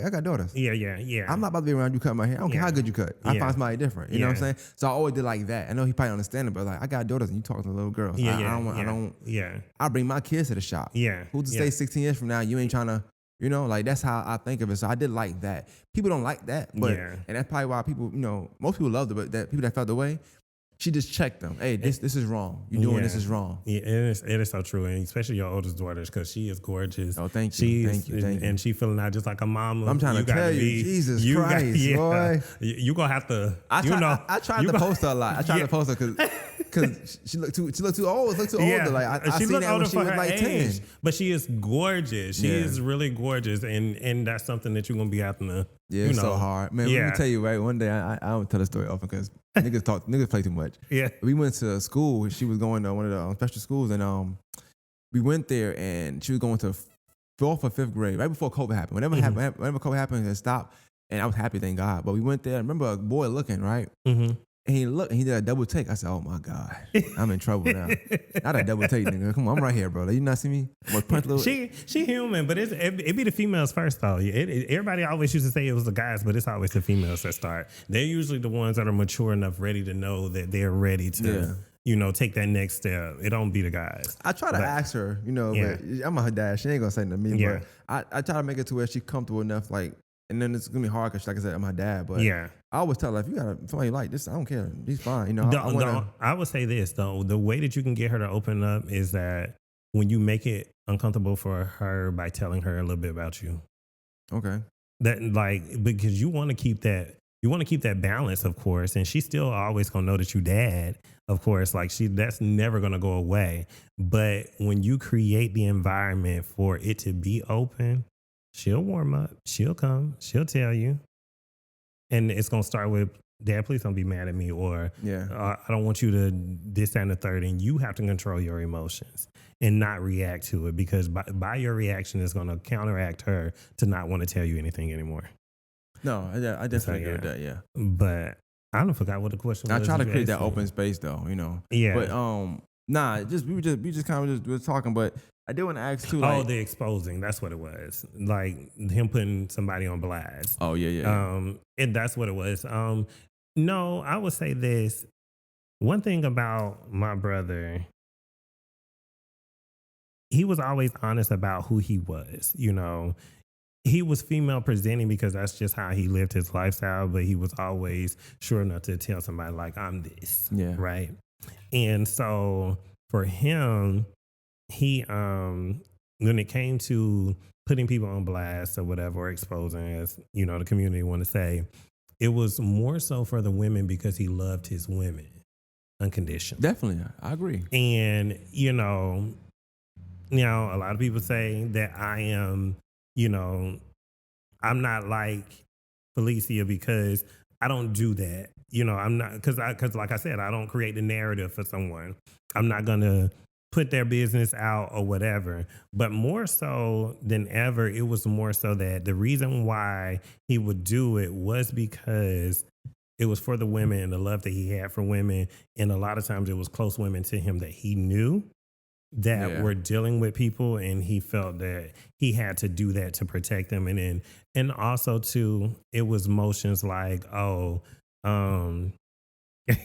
got daughters. Yeah. I'm not about to be around you cutting my hair. I don't care how good you cut. I find somebody different. You know what I'm saying? So I always did like that. I know he probably understand it, but like, I got daughters, and you talking to little girls. I bring my kids to the shop. Who's to say 16 years from now you ain't trying to. Like that's how I think of it. So I did like that. People don't like that, but and that's probably why people, most people loved it, but that people that felt the way, she just checked them. Hey, this is wrong. You doing this is wrong. Yeah, it is so true, and especially your oldest daughter, because she is gorgeous. Oh, thank you. Thank you. And she feeling out just like a mama. I'm trying to tell you, Jesus Christ, boy. You gonna have to. I tried to post her a lot. I tried to post her because she looked too old. Looked too older. Like I seen that when she was like 10. But she is gorgeous. She is really gorgeous, and that's something that you're gonna be having to. Yeah, it's so hard, man. Let me tell you, right? One day I don't tell the story often because niggas play too much. Yeah, we went to school. She was going to one of the special schools, and we went there, and she was going to 4th or 5th grade, right before COVID happened. Whenever COVID happened, it stopped, and I was happy, thank God. But we went there. I remember a boy looking, right? And he looked, and he did a double take. I said, "Oh my God, I'm in trouble now." Not a double take, nigga. Come on, I'm right here, bro. You not see me? She human, but it be the females first though. Everybody always used to say it was the guys, but it's always the females that start. They're usually the ones that are mature enough, ready to know that they're ready to. Take that next step. It don't be the guys. I try to ask her, but I'm her dad. She ain't gonna say nothing to me. But I try to make it to where she's comfortable enough, like, and then it's gonna be hard because, like I said, I'm her dad. But I always tell her, if you got somebody you like this, I don't care. He's fine. I would say this though: the way that you can get her to open up is that when you make it uncomfortable for her by telling her a little bit about you. Okay. That because you want to keep that. You want to keep that balance, of course, and she's still always gonna know that you dad, of course. Like that's never gonna go away. But when you create the environment for it to be open, she'll warm up. She'll come. She'll tell you, and it's gonna start with, "Dad, please don't be mad at me," or I don't want you to this, that, and the third. And you have to control your emotions and not react to it, because by your reaction is gonna counteract her to not want to tell you anything anymore. No, I definitely agree with that. Yeah, but I don't forgot what the question was. I try to create that open space, though. Yeah. But we just kind of was talking. But I did want to ask too. The exposing. That's what it was. Like him putting somebody on blast. Oh yeah. And that's what it was. No, I would say this. One thing about my brother, he was always honest about who he was. He was female presenting because that's just how he lived his lifestyle, but he was always sure enough to tell somebody, like, I'm this. Yeah. Right. And so for him, he, when it came to putting people on blast or whatever, or exposing, as, the community want to say, it was more so for the women because he loved his women unconditionally. Definitely. I agree. And, a lot of people say that I am, I'm not like Felicia because I don't do that. I'm not, because like I said, I don't create the narrative for someone. I'm not going to put their business out or whatever. But more so than ever, it was more so that the reason why he would do it was because it was for the women and the love that he had for women. And a lot of times it was close women to him that he knew that were dealing with people, and he felt that he had to do that to protect them. And also too, it was motions like, Um,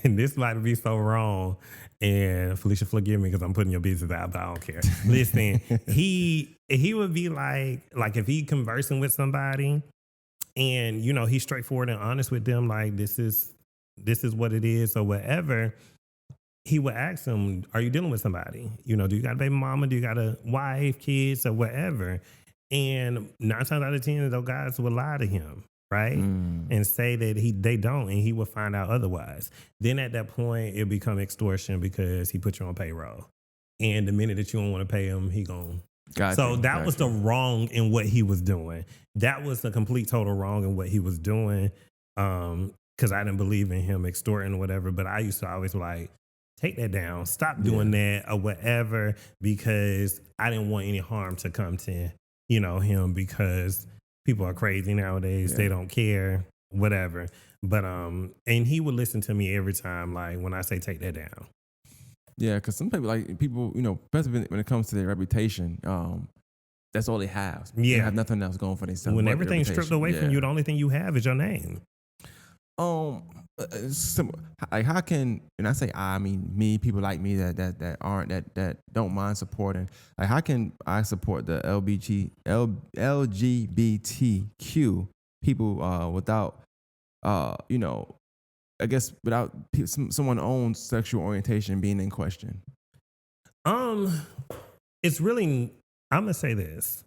and this might be so wrong. And Felicia, forgive me because I'm putting your business out, but I don't care. Listen, he would be like if he conversing with somebody, and he's straightforward and honest with them, like this is what it is or whatever. He would ask them, "Are you dealing with somebody? Do you got a baby mama? Do you got a wife, kids, or whatever?" And 9 times out of 10, those guys would lie to him, right? And say that they don't, and he would find out otherwise. Then at that point, it become extortion because he put you on payroll. And the minute that you don't want to pay him, he gone. So that was the wrong in what he was doing. That was the complete total wrong in what he was doing. Because I didn't believe in him extorting or whatever. But I used to always like, take that down, stop doing that or whatever, because I didn't want any harm to come to him, because people are crazy nowadays. They don't care, whatever. But and he would listen to me every time, like when I say take that down. Yeah, because some people, especially when it comes to their reputation, that's all they have. They have nothing else going for themselves. When everything's stripped away from you, the only thing you have is your name. Like how can, and I say I mean me, people like me that don't mind supporting. Like how can I support the LGBTQ people without I guess without someone's own sexual orientation being in question? It's really, I'm gonna say this.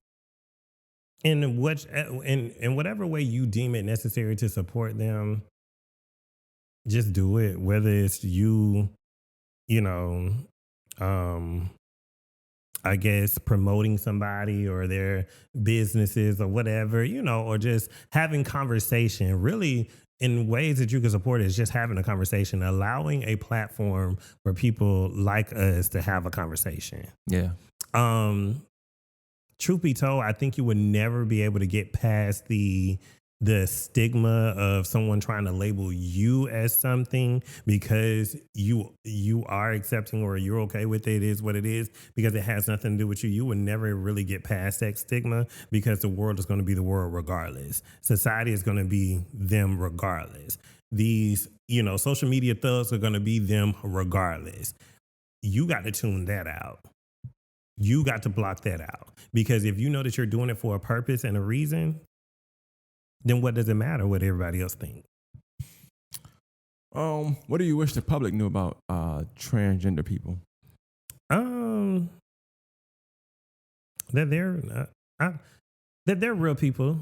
In whatever way you deem it necessary to support them, just do it. Whether it's I guess promoting somebody or their businesses or whatever, or just having conversation. Really, in ways that you can support is just having a conversation, allowing a platform for people like us to have a conversation. Yeah. Truth be told, I think you would never be able to get past the stigma of someone trying to label you as something because you are accepting or you're okay with it. It is what it is, because it has nothing to do with you. You would never really get past that stigma, because the world is going to be the world regardless. Society is going to be them regardless. These, social media thugs are going to be them regardless. You got to tune that out. You got to block that out, because if you know that you're doing it for a purpose and a reason, then what does it matter what everybody else thinks? What do you wish the public knew about transgender people? That they're real people.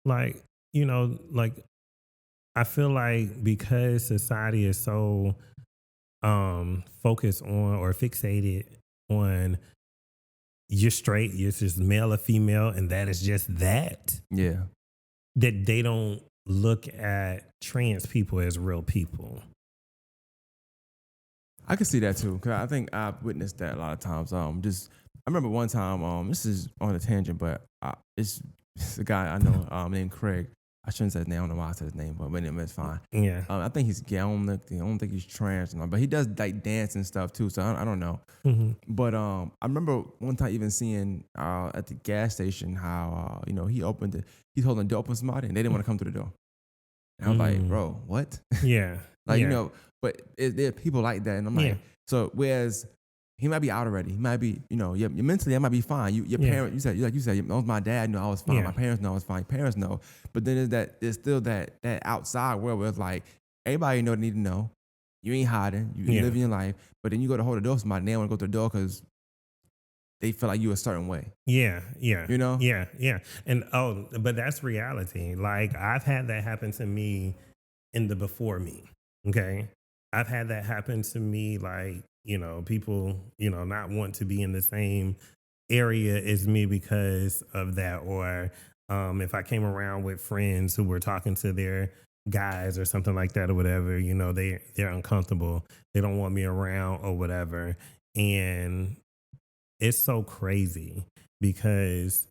Like, I feel like because society is so focused on or fixated on you're straight, you're just male or female, and that is just that. Yeah. That they don't look at trans people as real people. I can see that too, because I think I've witnessed that a lot of times. I remember one time, this is on a tangent, but it's a guy I know named Craig. I shouldn't say his name. I don't know why I said his name, but it's fine. Yeah. I think he's gay. I don't think he's trans, but he does like dance and stuff too. So I don't know. Mm-hmm. But I remember one time even seeing at the gas station how he's holding the door for somebody and they didn't want to come through the door. And I was like, bro, what? Yeah. But there are people like that, and I'm like, so whereas he might be out already. He might be, mentally, I might be fine. Your parents, you said, my dad knew I was fine. My parents know I was fine. Your parents know. But then there's still that outside world where it's like, everybody know they need to know. You ain't hiding. You living your life. But then you go to hold the door for somebody, and they don't want to go through the door because they feel like you a certain way. Yeah. Yeah. And but that's reality. Like, I've had that happen to me in the before me. Okay. I've had that happen to me, like, people, not want to be in the same area as me because of that. Or if I came around with friends who were talking to their guys or something like that or whatever, they're uncomfortable. They don't want me around or whatever. And it's so crazy because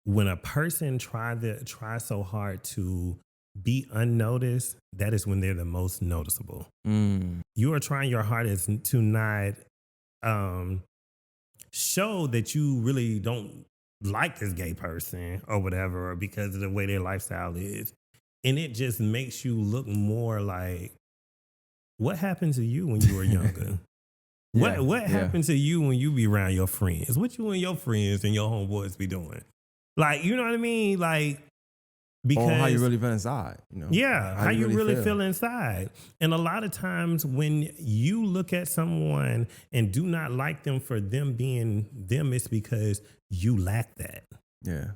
when a person try so hard to be unnoticed, that is when they're the most noticeable. You are trying your hardest to not show that you really don't like this gay person or whatever, or because of the way their lifestyle is. And it just makes you look more like, what happened to you when you were younger? What happened to you when you be around your friends? What you and your friends and your homeboys be doing? Like, you know what I mean? Like, because or how you really feel inside, you know? Yeah, how you really feel inside. And a lot of times when you look at someone and do not like them for them being them, it's because you lack that. Yeah.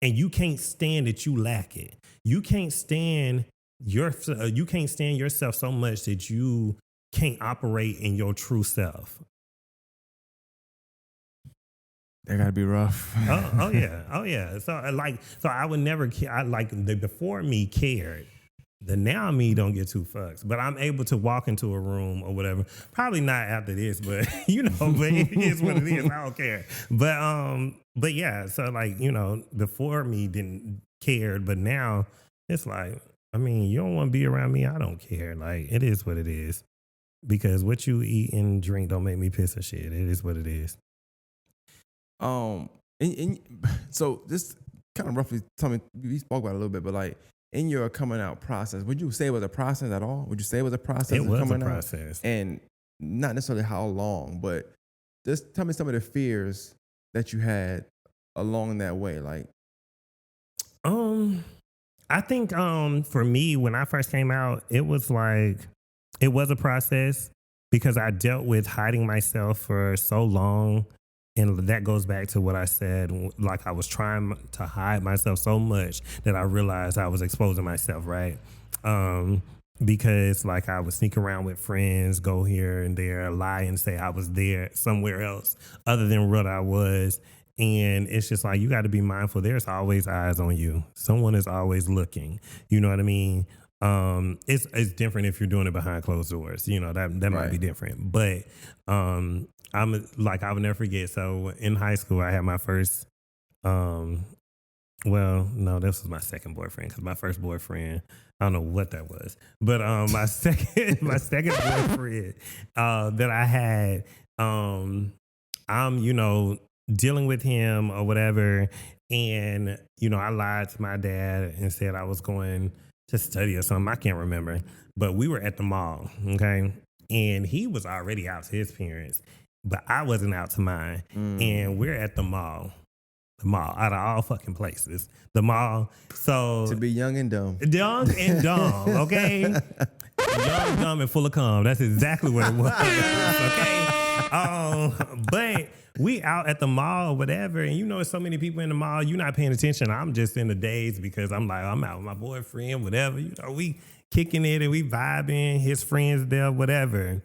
And you can't stand that you lack it. You can't stand yourself so much that you can't operate in your true self. That gotta be rough. oh yeah. So I would never care. I like the before me cared. The now me don't get two fucks, but I'm able to walk into a room or whatever. Probably not after this, but you know, but it is what it is. I don't care. But yeah. So like, you know, before me didn't care, but now it's like, I mean, you don't want to be around me. I don't care. Like, it is what it is. Because what you eat and drink don't make me piss or shit. It is what it is. So this kind of roughly tell me, we spoke about it a little bit, but like in your coming out process, would you say it was a process at all? Would you say it was a process? It was a process. And not necessarily how long, but just tell me some of the fears that you had along that way. Like, I think for me, when I first came out, it was a process because I dealt with hiding myself for so long. And that goes back to what I said, like I was trying to hide myself so much that I realized I was exposing myself, right? Because like I would sneak around with friends, go here and there, lie and say I was there somewhere else other than what I was. And it's just like, you got to be mindful. There's always eyes on you. Someone is always looking. You know what I mean? It's different if you're doing it behind closed doors. You know, that might be different. But I'm like, I would never forget. So in high school, I had my first, well, no, this was my second boyfriend because my first boyfriend, I don't know what that was. But my second boyfriend that I had, I'm, you know, dealing with him or whatever. And, you know, I lied to my dad and said I was going to study or something. I can't remember. But we were at the mall, okay? And he was already out to his parents, but I wasn't out to mine. And we're at the mall. The mall, out of all fucking places. The mall. So to be young and dumb. Young and dumb, okay? Young, dumb, and full of cum. That's exactly what it was, okay? But we out at the mall or whatever, and you know there's so many people in the mall, you're not paying attention. I'm just in the daze because I'm like, I'm out with my boyfriend, whatever. You know, we kicking it and we vibing, his friends there, whatever.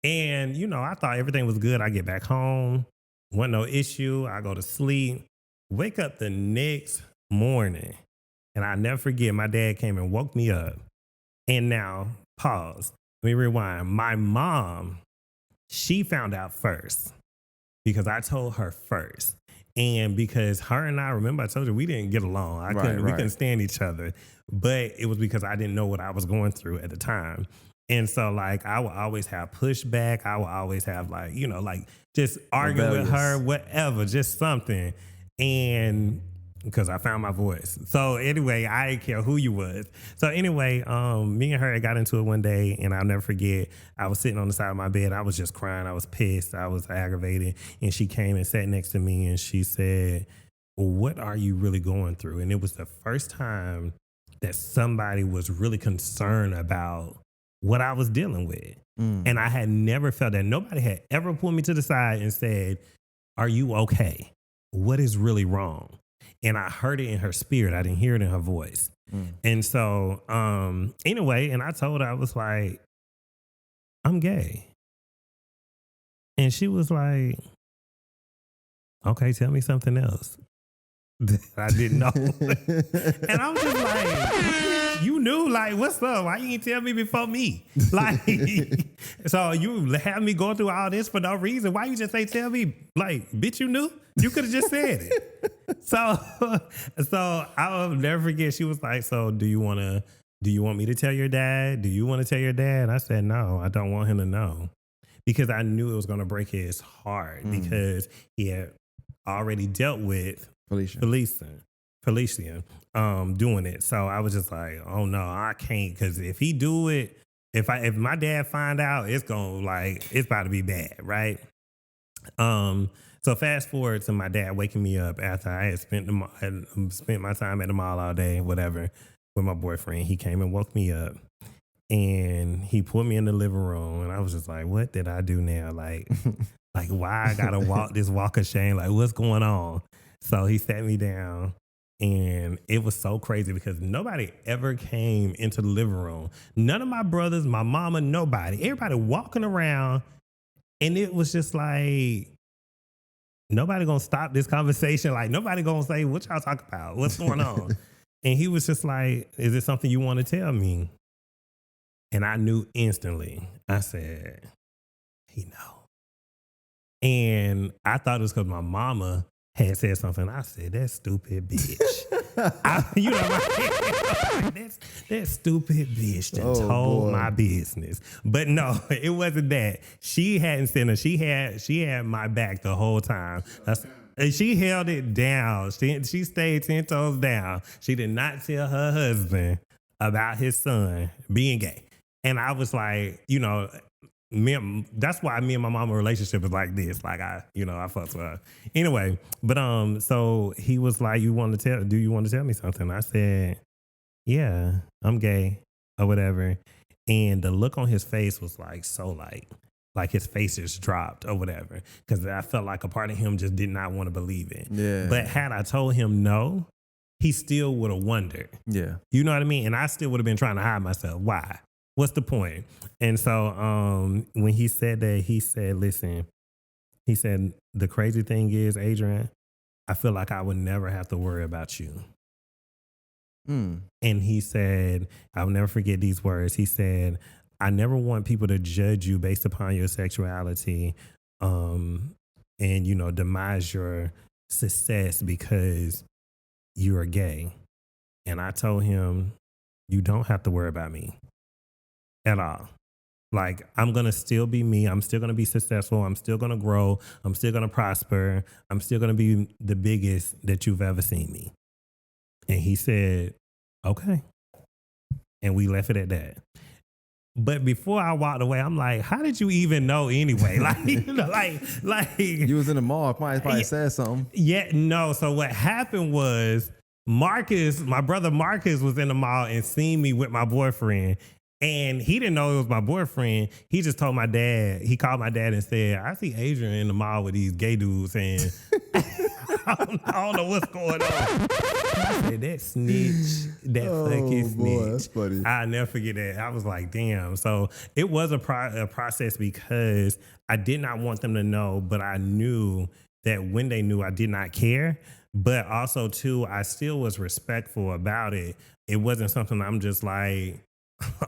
And, you know, I thought everything was good. I get back home, wasn't no issue. I go to sleep, wake up the next morning, and I never forget, my dad came and woke me up. And now, pause, let me rewind. My mom, she found out first because I told her first. And because her and I, remember I told you, we didn't get along. We couldn't stand each other. But it was because I didn't know what I was going through at the time. And so, like, I would always have pushback. I would always have, like, you know, like, just arguing with her, whatever, just something. And because I found my voice. So anyway, I didn't care who you was. So anyway, me and her got into it one day, and I'll never forget, I was sitting on the side of my bed. I was just crying. I was pissed. I was aggravated. And she came and sat next to me, and she said, well, what are you really going through? And it was the first time that somebody was really concerned about what I was dealing with. And I had never felt that. Nobody had ever pulled me to the side and said, are you okay? What is really wrong? And I heard it in her spirit. I didn't hear it in her voice. And so, anyway, and I told her, I was like, I'm gay. And she was like, okay, tell me something else that I didn't know. And I was just like, you knew, like, what's up? Why you didn't tell me before me? Like, so you have me go through all this for no reason. Why you just say, tell me, like, bitch, you knew? You could have just said it. So I'll never forget. She was like, so do you want me to tell your dad? Do you want to tell your dad? And I said, no, I don't want him to know. Because I knew it was going to break his heart because he had already dealt with Felicia. Felicia, doing it. So I was just like, oh no, I can't, because if he do it, if my dad find out, it's about to be bad, right? So fast forward to my dad waking me up after I had spent my time at the mall all day, whatever, with my boyfriend. He came and woke me up, and he put me in the living room, and I was just like, what did I do now? Like why I gotta walk this walk of shame? Like, what's going on? So he sat me down, and it was so crazy because nobody ever came into the living room. None of my brothers, my mama, nobody. Everybody walking around, and it was just like, nobody gonna stop this conversation. Like, nobody gonna say, what y'all talking about? What's going on? And he was just like, is it something you want to tell me? And I knew instantly. I said, he know. And I thought it was because my mama had said something. I said, that stupid bitch. That stupid bitch that told my business. But no, it wasn't that. She hadn't said it. She had my back the whole time. And she held it down. She stayed 10 toes down. She did not tell her husband about his son being gay. And I was like, that's why me and my mama relationship is like this. Like, I fucked with her. Anyway, but so he was like, do you want to tell me something? I said, yeah, I'm gay or whatever. And the look on his face was like, so like his face just dropped or whatever. Because I felt like a part of him just did not want to believe it. Yeah. But had I told him no, he still would have wondered. Yeah. You know what I mean? And I still would have been trying to hide myself. Why? What's the point? And so when he said that, he said, listen, he said, the crazy thing is, Adrian, I feel like I would never have to worry about you. And he said, I'll never forget these words. He said, I never want people to judge you based upon your sexuality and, demise your success because you are gay. And I told him, you don't have to worry about me at all. Like, I'm going to still be me. I'm still going to be successful. I'm still going to grow. I'm still going to prosper. I'm still going to be the biggest that you've ever seen me. And he said, okay. And we left it at that. But before I walked away, I'm like, how did you even know anyway? Like, you was in the mall. Probably said something. Yeah, no. So what happened was my brother Marcus was in the mall and seen me with my boyfriend. And he didn't know it was my boyfriend. He just told my dad. He called my dad and said, I see Adrian in the mall with these gay dudes, and I don't know what's going on. I said, that snitch, fucking snitch. Boy, that's funny. I'll never forget that. I was like, damn. So it was a process because I did not want them to know, but I knew that when they knew, I did not care. But also, too, I still was respectful about it. It wasn't something I'm just like,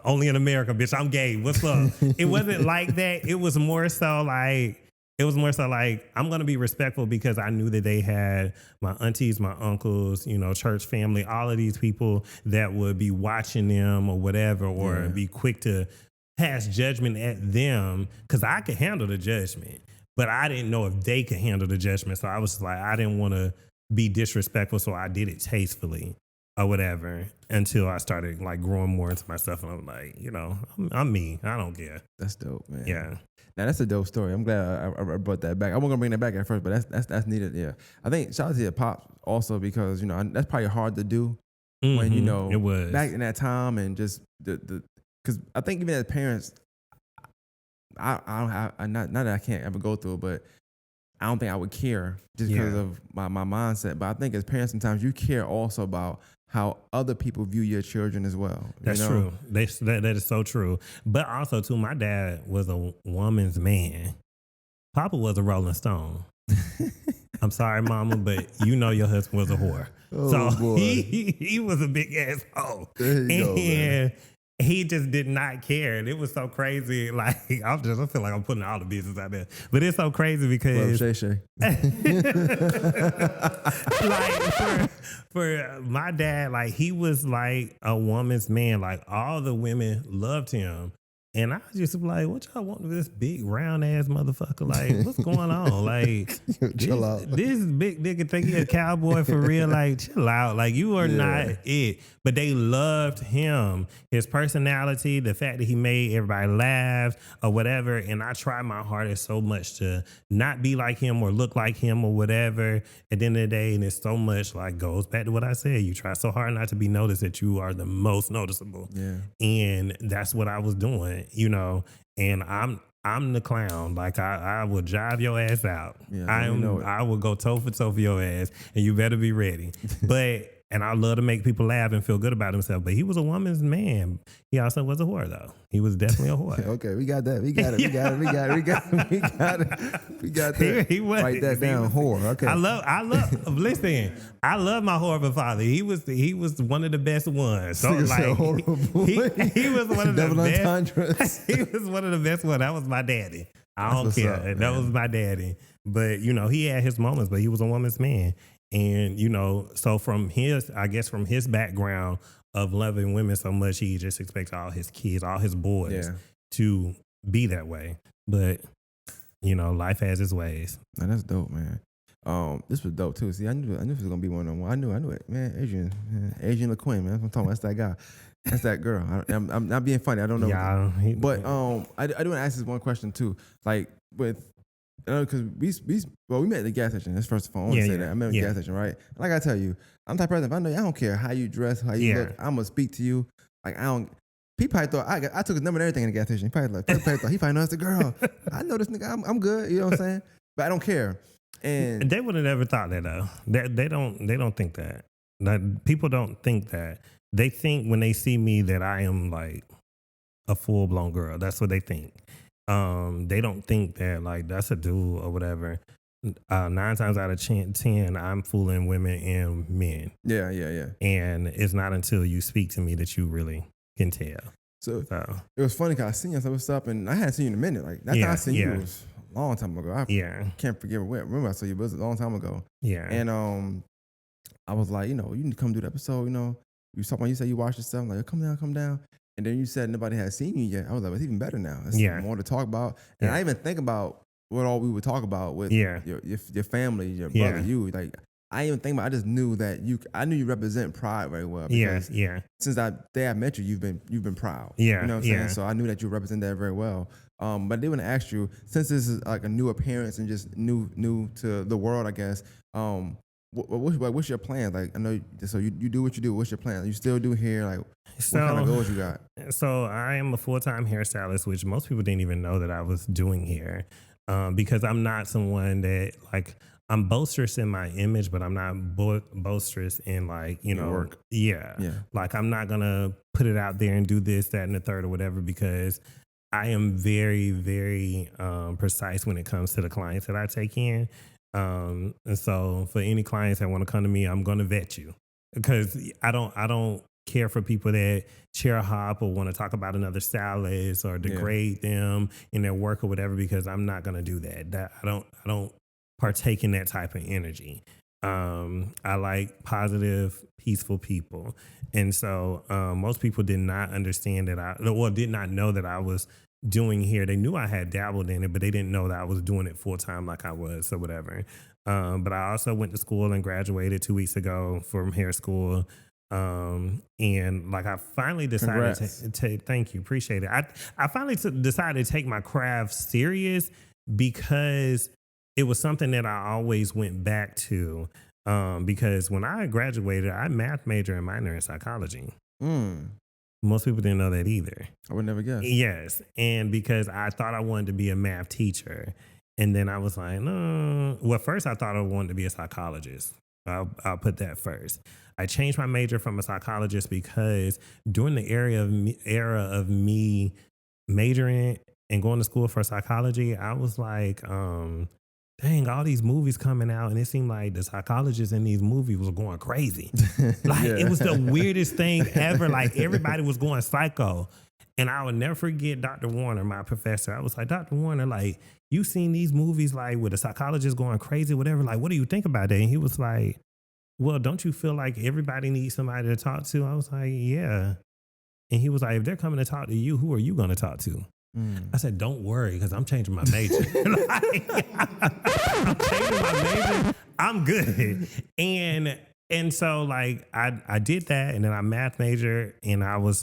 only in America, bitch, I'm gay. What's up? It wasn't like that. It was more so like, I'm going to be respectful because I knew that they had my aunties, my uncles, church family, all of these people that would be watching them or whatever, or be quick to pass judgment at them, because I could handle the judgment, but I didn't know if they could handle the judgment. So I was like, I didn't want to be disrespectful, so I did it tastefully or whatever, until I started like growing more into myself, and I'm like, I'm me. I don't care. That's dope, man. Yeah. Now that's a dope story. I'm glad I brought that back. I wasn't gonna bring that back at first, but that's needed. Yeah, I think shout out to your pops also, because that's probably hard to do when it was back in that time, and just because I think even as parents, I don't have not that I can't ever go through it, but I don't think I would care just because of my mindset. But I think as parents, sometimes you care also about how other people view your children as well. That's true. That is so true. But also, too, my dad was a woman's man. Papa was a Rolling Stone. I'm sorry, Mama, but your husband was a whore. Boy. He was a big ass hoe. There you go, man. He just did not care. And it was so crazy. Like, I feel like I'm putting all the business out there. But it's so crazy because Shay. like for my dad, like, he was like a woman's man. Like, all the women loved him. And I just be like, what y'all want with this big round ass motherfucker? Like, what's going on? Like, Chill out. This big nigga think he a cowboy for real. Like, chill out. Like, you are not it. But they loved him, his personality, the fact that he made everybody laugh or whatever. And I try my hardest so much to not be like him or look like him or whatever at the end of the day. And it's so much like goes back to what I said. You try so hard not to be noticed that you are the most noticeable. Yeah. And that's what I was doing. And I'm the clown. Like I will drive your ass out. Yeah, I will go toe for toe for your ass, and you better be ready. And I love to make people laugh and feel good about themselves. But he was a woman's man. He also was a whore, though. He was definitely a whore. Okay, we got that. We got that. He was. Write that down, whore. Okay. I love. Listen, I love my horrible father. He was one of the best ones. So like, he was one of the best. He was one of the best ones. That was my daddy. I don't care. That was my daddy. But he had his moments. But he was a woman's man. And, so from his background of loving women so much, he just expects all his kids, all his boys to be that way. But, life has its ways. Man, that's dope, man. This was dope too. See, I knew it was gonna be one on one. I knew it, man. Adrian Laquinn, man. That's what I'm talking about. That's that guy. That's that girl. I'm not being funny. I don't know. Yeah, but I do want to ask this one question too. Like because we met at the gas station. That's first of all. I want to say that I met at the gas station, right? Like I tell you, I'm the type of person. If I know you, I don't care how you dress, how you look. I'm gonna speak to you. Like I don't. People probably thought I took his number and everything in the gas station. He probably thought he probably knows the girl. I know this nigga. I'm good. You know what I'm saying? But I don't care. And they would have never thought that though. They don't think that. Like, people don't think that. They think when they see me that I am like a full blown girl. That's what they think. They don't think that like that's a dude or whatever. 9 times out of 10, I'm fooling women and men. Yeah. And it's not until you speak to me that you really can tell. So it was funny because I seen you and what's up, and I hadn't seen you in a minute. Like that time I seen you was a long time ago. I can't forget where. Remember I saw you, but it was a long time ago. Yeah. And I was like, you need to come do the episode. You said you watched yourself. I'm like, come down. And then you said nobody had seen you yet. I was like, it's even better now. There's more to talk about. And I even think about what all we would talk about with your family, your brother, you. Like, I even think about. I just knew that I knew you represent pride very well. Because since that day I met you, you've been proud. Yeah. You know what I'm saying? So I knew that you represent that very well. But I did want to ask you, since this is like a new appearance and just new to the world, I guess. What's your plan? Like, I know, so you do what you do. What's your plan? You still do hair? Like, what kind of goals you got? So I am a full-time hairstylist, which most people didn't even know that I was doing hair, because I'm not someone that like. I'm boisterous in my image, but I'm not boisterous in like, work. Yeah. Like I'm not gonna put it out there and do this, that, and the third or whatever, because I am very, very precise when it comes to the clients that I take in. And so for any clients that want to come to me, I'm going to vet you, because I don't care for people that chair hop or want to talk about another stylist or degrade them in their work or whatever, because I'm not going to do that. I don't partake in that type of energy. I like positive, peaceful people. And so most people did not understand did not know that I was doing hair. They knew I had dabbled in it, but they didn't know that I was doing it full time like I was or whatever. But I also went to school and graduated 2 weeks ago from hair school. And like I finally decided to thank you, appreciate it. I finally decided to take my craft serious, because it was something that I always went back to. Because when I graduated, I math major and minor in psychology. Most people didn't know that either. I would never guess. Yes. And because I thought I wanted to be a math teacher. And then I was like, no. Well, first I thought I wanted to be a psychologist. I'll put that first. I changed my major from a psychologist because during the era of me majoring and going to school for psychology, I was like, dang, all these movies coming out, and it seemed like the psychologists in these movies was going crazy. Like, it was the weirdest thing ever. Like, everybody was going psycho. And I would never forget Dr. Warner, my professor. I was like, Dr. Warner, like, you seen these movies, like, with a psychologist going crazy, whatever. Like, what do you think about that? And he was like, well, don't you feel like everybody needs somebody to talk to? I was like, yeah. And he was like, if they're coming to talk to you, who are you going to talk to? I said, don't worry, because I'm changing my major. I'm changing my major. I'm good. And so like I did that, and then I math major, and I was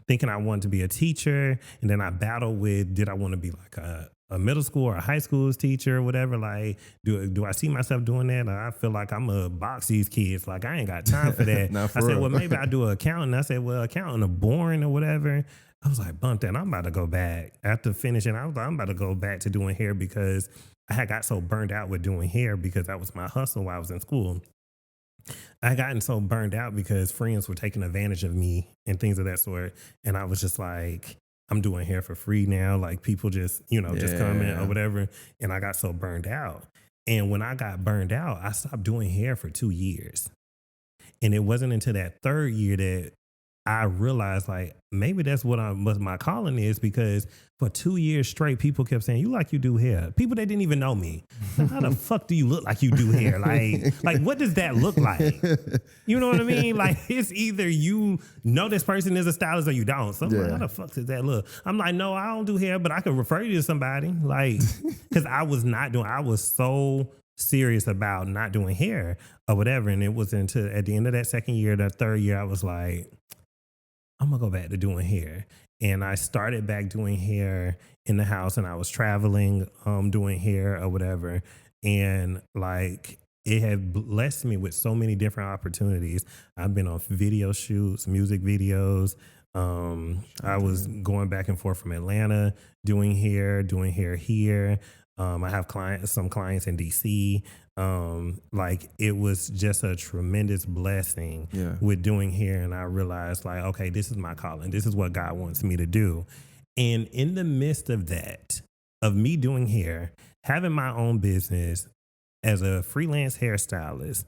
thinking I wanted to be a teacher, and then I battled with, did I want to be like a middle school or a high school teacher or whatever? Like, do I see myself doing that? I feel like I'm a box these kids. Like, I ain't got time for that. I said, well, maybe I do accounting. I said, well, accounting are boring or whatever. I was like, bump that. I'm about to go back. After finishing, I was like, I'm about to go back to doing hair, because I had got so burned out with doing hair, because that was my hustle while I was in school. I had gotten so burned out because friends were taking advantage of me and things of that sort. And I was just like, I'm doing hair for free now. Like, people just, just coming or whatever. And I got so burned out. And when I got burned out, I stopped doing hair for 2 years. And it wasn't until that third year that I realized, like, maybe that's what my calling is, because for 2 years straight, people kept saying, you do hair. People that didn't even know me. Like, how the fuck do you look like you do hair? Like, what does that look like? You know what I mean? Like, it's either you know this person is a stylist or you don't. So I'm like, how the fuck does that look? I'm like, no, I don't do hair, but I could refer you to somebody. Like, because I was so serious about not doing hair or whatever. And it was until at the end of that second year, that third year, I was like, I'm going to go back to doing hair. And I started back doing hair in the house, and I was traveling, doing hair or whatever. And like, it had blessed me with so many different opportunities. I've been on video shoots, music videos. I was going back and forth from Atlanta, doing hair here. I have some clients in DC. Like, it was just a tremendous blessing with doing hair. And I realized, like, okay, this is my calling. This is what God wants me to do. And in the midst of that, of me doing hair, having my own business as a freelance hairstylist,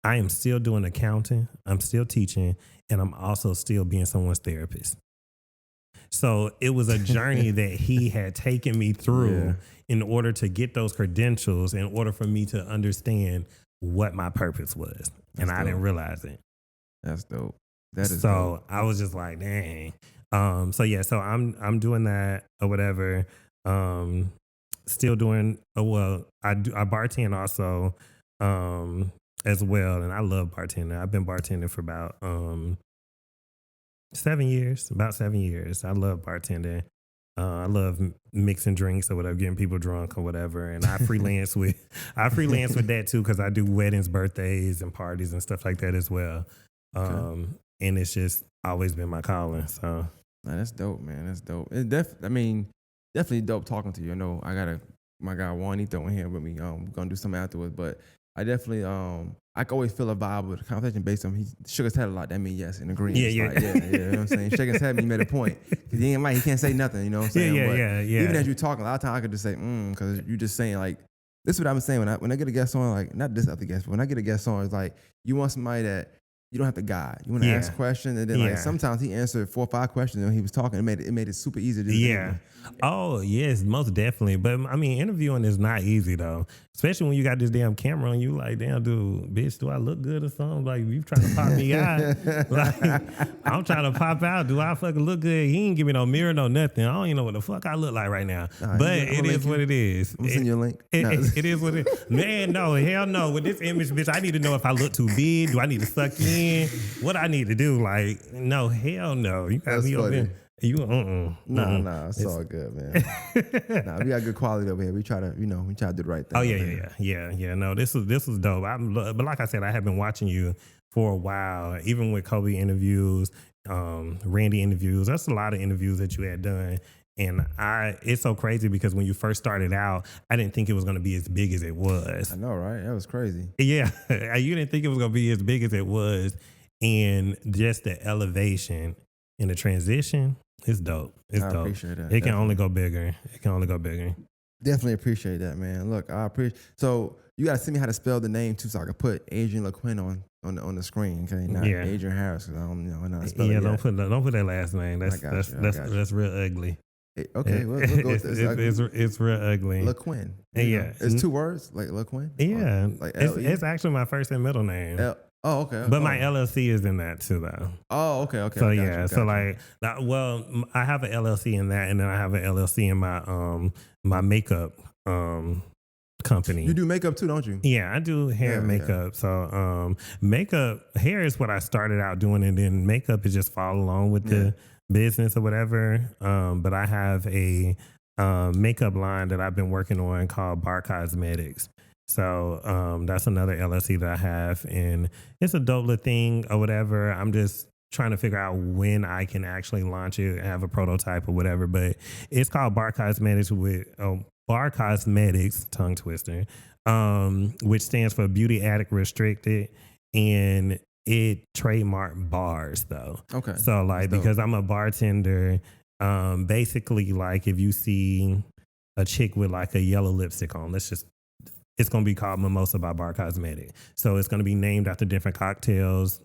I am still doing accounting. I'm still teaching, and I'm also still being someone's therapist. So it was a journey that he had taken me through in order to get those credentials, in order for me to understand what my purpose was. And I didn't realize it. That's dope. That is so dope. I was just like, dang. So I'm doing that or whatever. Still doing, I bartend also as well. And I love bartending. I've been bartending for about 7 years, about 7 years. I love bartending. I love mixing drinks or whatever, getting people drunk or whatever. And I freelance with that too, because I do weddings, birthdays, and parties and stuff like that as well. And it's just always been my calling. So man, that's dope, man. That's dope. It's definitely dope talking to you. I know I got my guy Juan, he throwing here with me. We're gonna do something afterwards, but I definitely I can always feel a vibe with the conversation based on he shook his head a lot. That means yes, in agreement. Yeah. Like, you know what I'm saying? Shaking his head, he made a point. Because he ain't like, he can't say nothing, you know what I'm saying? Yeah. Even as you're talking, a lot of times I could just say, because you're just saying, like, this is what I'm saying when I get a guest on, like, not this other guest, but when I get a guest on, it's like, you want somebody that you don't have to guide. You want to ask questions, and then like sometimes he answered 4 or 5 questions when he was talking. It made it super easy to do. Oh yes, most definitely. But I mean, interviewing is not easy though, especially when you got this damn camera on you. Like, damn, dude, bitch, do I look good or something? Like, you trying to pop me out? Like, I'm trying to pop out. Do I fucking look good? He ain't give me no mirror, no nothing. I don't even know what the fuck I look like right now. But it is what it is. I'm sending you a link. It is what it is. Man, no, hell no. With this image, bitch, I need to know if I look too big. Do I need to suck in? What I need to do? Like, no, hell no. You got me over there. No, it's all good, man. We got good quality over here. We try to do the right thing. Oh yeah. No, this was dope. But like I said, I have been watching you for a while, even with Kobe interviews, Randy interviews. That's a lot of interviews that you had done. And it's so crazy because when you first started out, I didn't think it was going to be as big as it was. I know, right? That was crazy. Yeah, you didn't think it was going to be as big as it was, and just the elevation and the transition. It's dope. It's dope. I appreciate that. It can only go bigger. Definitely appreciate that, man. Look, I appreciate. So you gotta send me how to spell the name too, so I can put Adrian Laquinn on the screen. Okay, not Adrian Harris, because I don't know how to spell it. Don't put that last name. That's real ugly. Okay, we'll go with this. It's real ugly. Laquinn. Yeah, it's 2 words, like Laquinn. Yeah, like it's actually my first and middle name. Oh, okay. But my LLC is in that too, though. Oh, okay, okay. So I got yeah, you, so got like, well, I have an LLC in that, and then I have an LLC in my makeup company. you do makeup too, don't you? Yeah, I do hair and makeup. So makeup, hair is what I started out doing, and then makeup is just follow along with the business or whatever. But I have a makeup line that I've been working on called Bar Cosmetics. So that's another LLC that I have, and it's a dope little thing or whatever. I'm just trying to figure out when I can actually launch it, have a prototype or whatever. But it's called Bar Cosmetics with Bar Cosmetics, tongue twister, which stands for Beauty Addict Restricted, and it trademarked bars though. Okay. So like, because I'm a bartender, basically like if you see a chick with like a yellow lipstick on, it's going to be called Mimosa by Bar Cosmetic. So it's going to be named after different cocktails,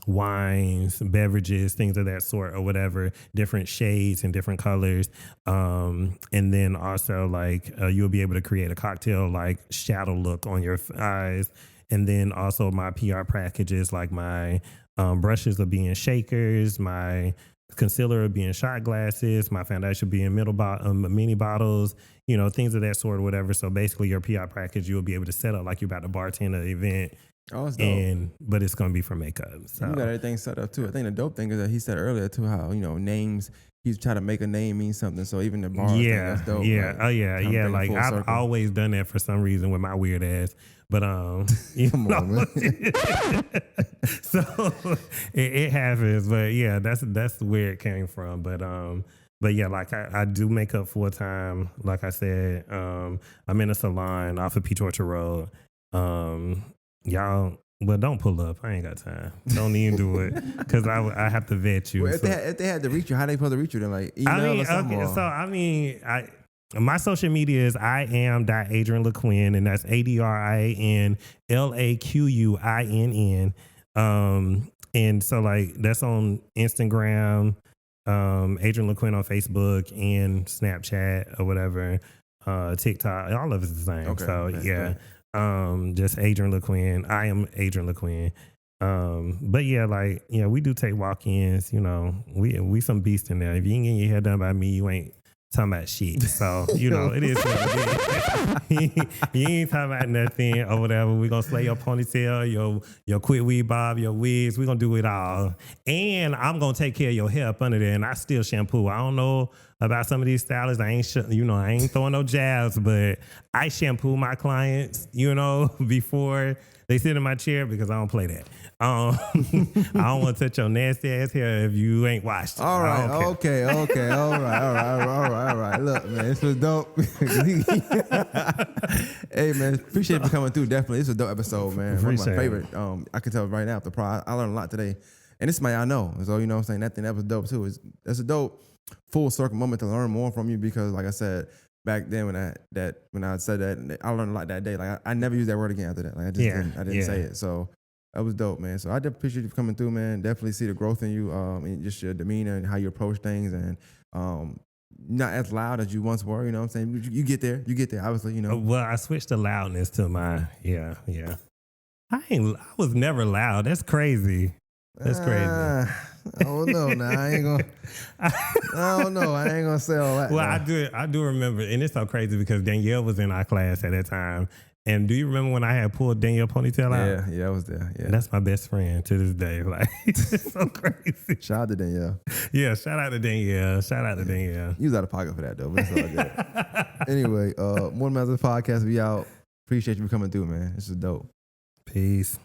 wines, beverages, things of that sort or whatever, different shades and different colors. And then also like you'll be able to create a cocktail like shadow look on your eyes. And then also my PR packages, like my brushes will be in shakers, my concealer will be in shot glasses, my foundation will be in mini bottles, you know, things of that sort or whatever. So basically your PR package, you'll be able to set up like you're about to bartend an event. Oh, it's dope. But it's going to be for makeup. So. You got everything set up too. I think the dope thing is that he said earlier too, how, you know, names, he's trying to make a name mean something. So even the bar thing, that's dope. Yeah. Like, yeah. Like I've always done that for some reason with my weird ass. But Come on, man. So it happens. But yeah, that's where it came from. But yeah, like I do makeup full time. Like I said, I'm in a salon off of Peach Orchard Road. Y'all, well, don't pull up. I ain't got time. Don't even do it because I have to vet you. Well, if they had to reach you, how they supposed to reach you? Then like email or something? Okay, so I mean, my social media is Adrian Laquinn, and that's ADRIAN LAQUINN. And so like that's on Instagram, Adrian Laquinn on Facebook and Snapchat or whatever, TikTok. All of it's the same. Okay, So okay, yeah. Just Adrian Laquinn. I am Adrian Laquinn. But yeah, like, yeah, we do take walk-ins, you know, we some beasts in there. If you ain't getting your hair done by me, you ain't talking about shit. So, you know, it is what it is. You ain't talking about nothing or whatever. We're going to slay your ponytail, your quick weave bob, your wigs. We're going to do it all. And I'm going to take care of your hair up under there, and I still shampoo. I don't know about some of these stylists. I ain't throwing no jabs, but I shampoo my clients, you know, before they sit in my chair because I don't play that. I don't want to touch your nasty ass hair if you ain't washed it. All right. Okay. All right. Look, man, this was dope. Hey, man, appreciate you for coming through. Definitely. This was a dope episode, man. One of my favorite. I can tell right now after I learned a lot today. And this is somebody I know. So, you know what I'm saying? That thing that was dope too. That's a dope full circle moment to learn more from you because, like I said, back then when I said that, I learned a lot that day. Like I never used that word again after that. Like I didn't say it. So that was dope, man. So I definitely appreciate you for coming through, man. Definitely see the growth in you, and just your demeanor and how you approach things, and not as loud as you once were. You know what I'm saying? You get there. Obviously, you know. Well, I switched the loudness to my yeah. I was never loud. That's crazy. That's crazy. I don't know. Now I ain't gonna. I don't know. I ain't gonna say all that. Well, now. I do remember, and it's so crazy because Danielle was in our class at that time. And do you remember when I had pulled Danielle ponytail out? Yeah, I was there. Yeah, that's my best friend to this day. Like, it's so crazy. Shout out to Danielle. Yeah, shout out to Danielle. You was out of pocket for that though. But it's all good. Anyway, More Than Masters podcast. We out. Appreciate you for coming through, man. This is dope. Peace.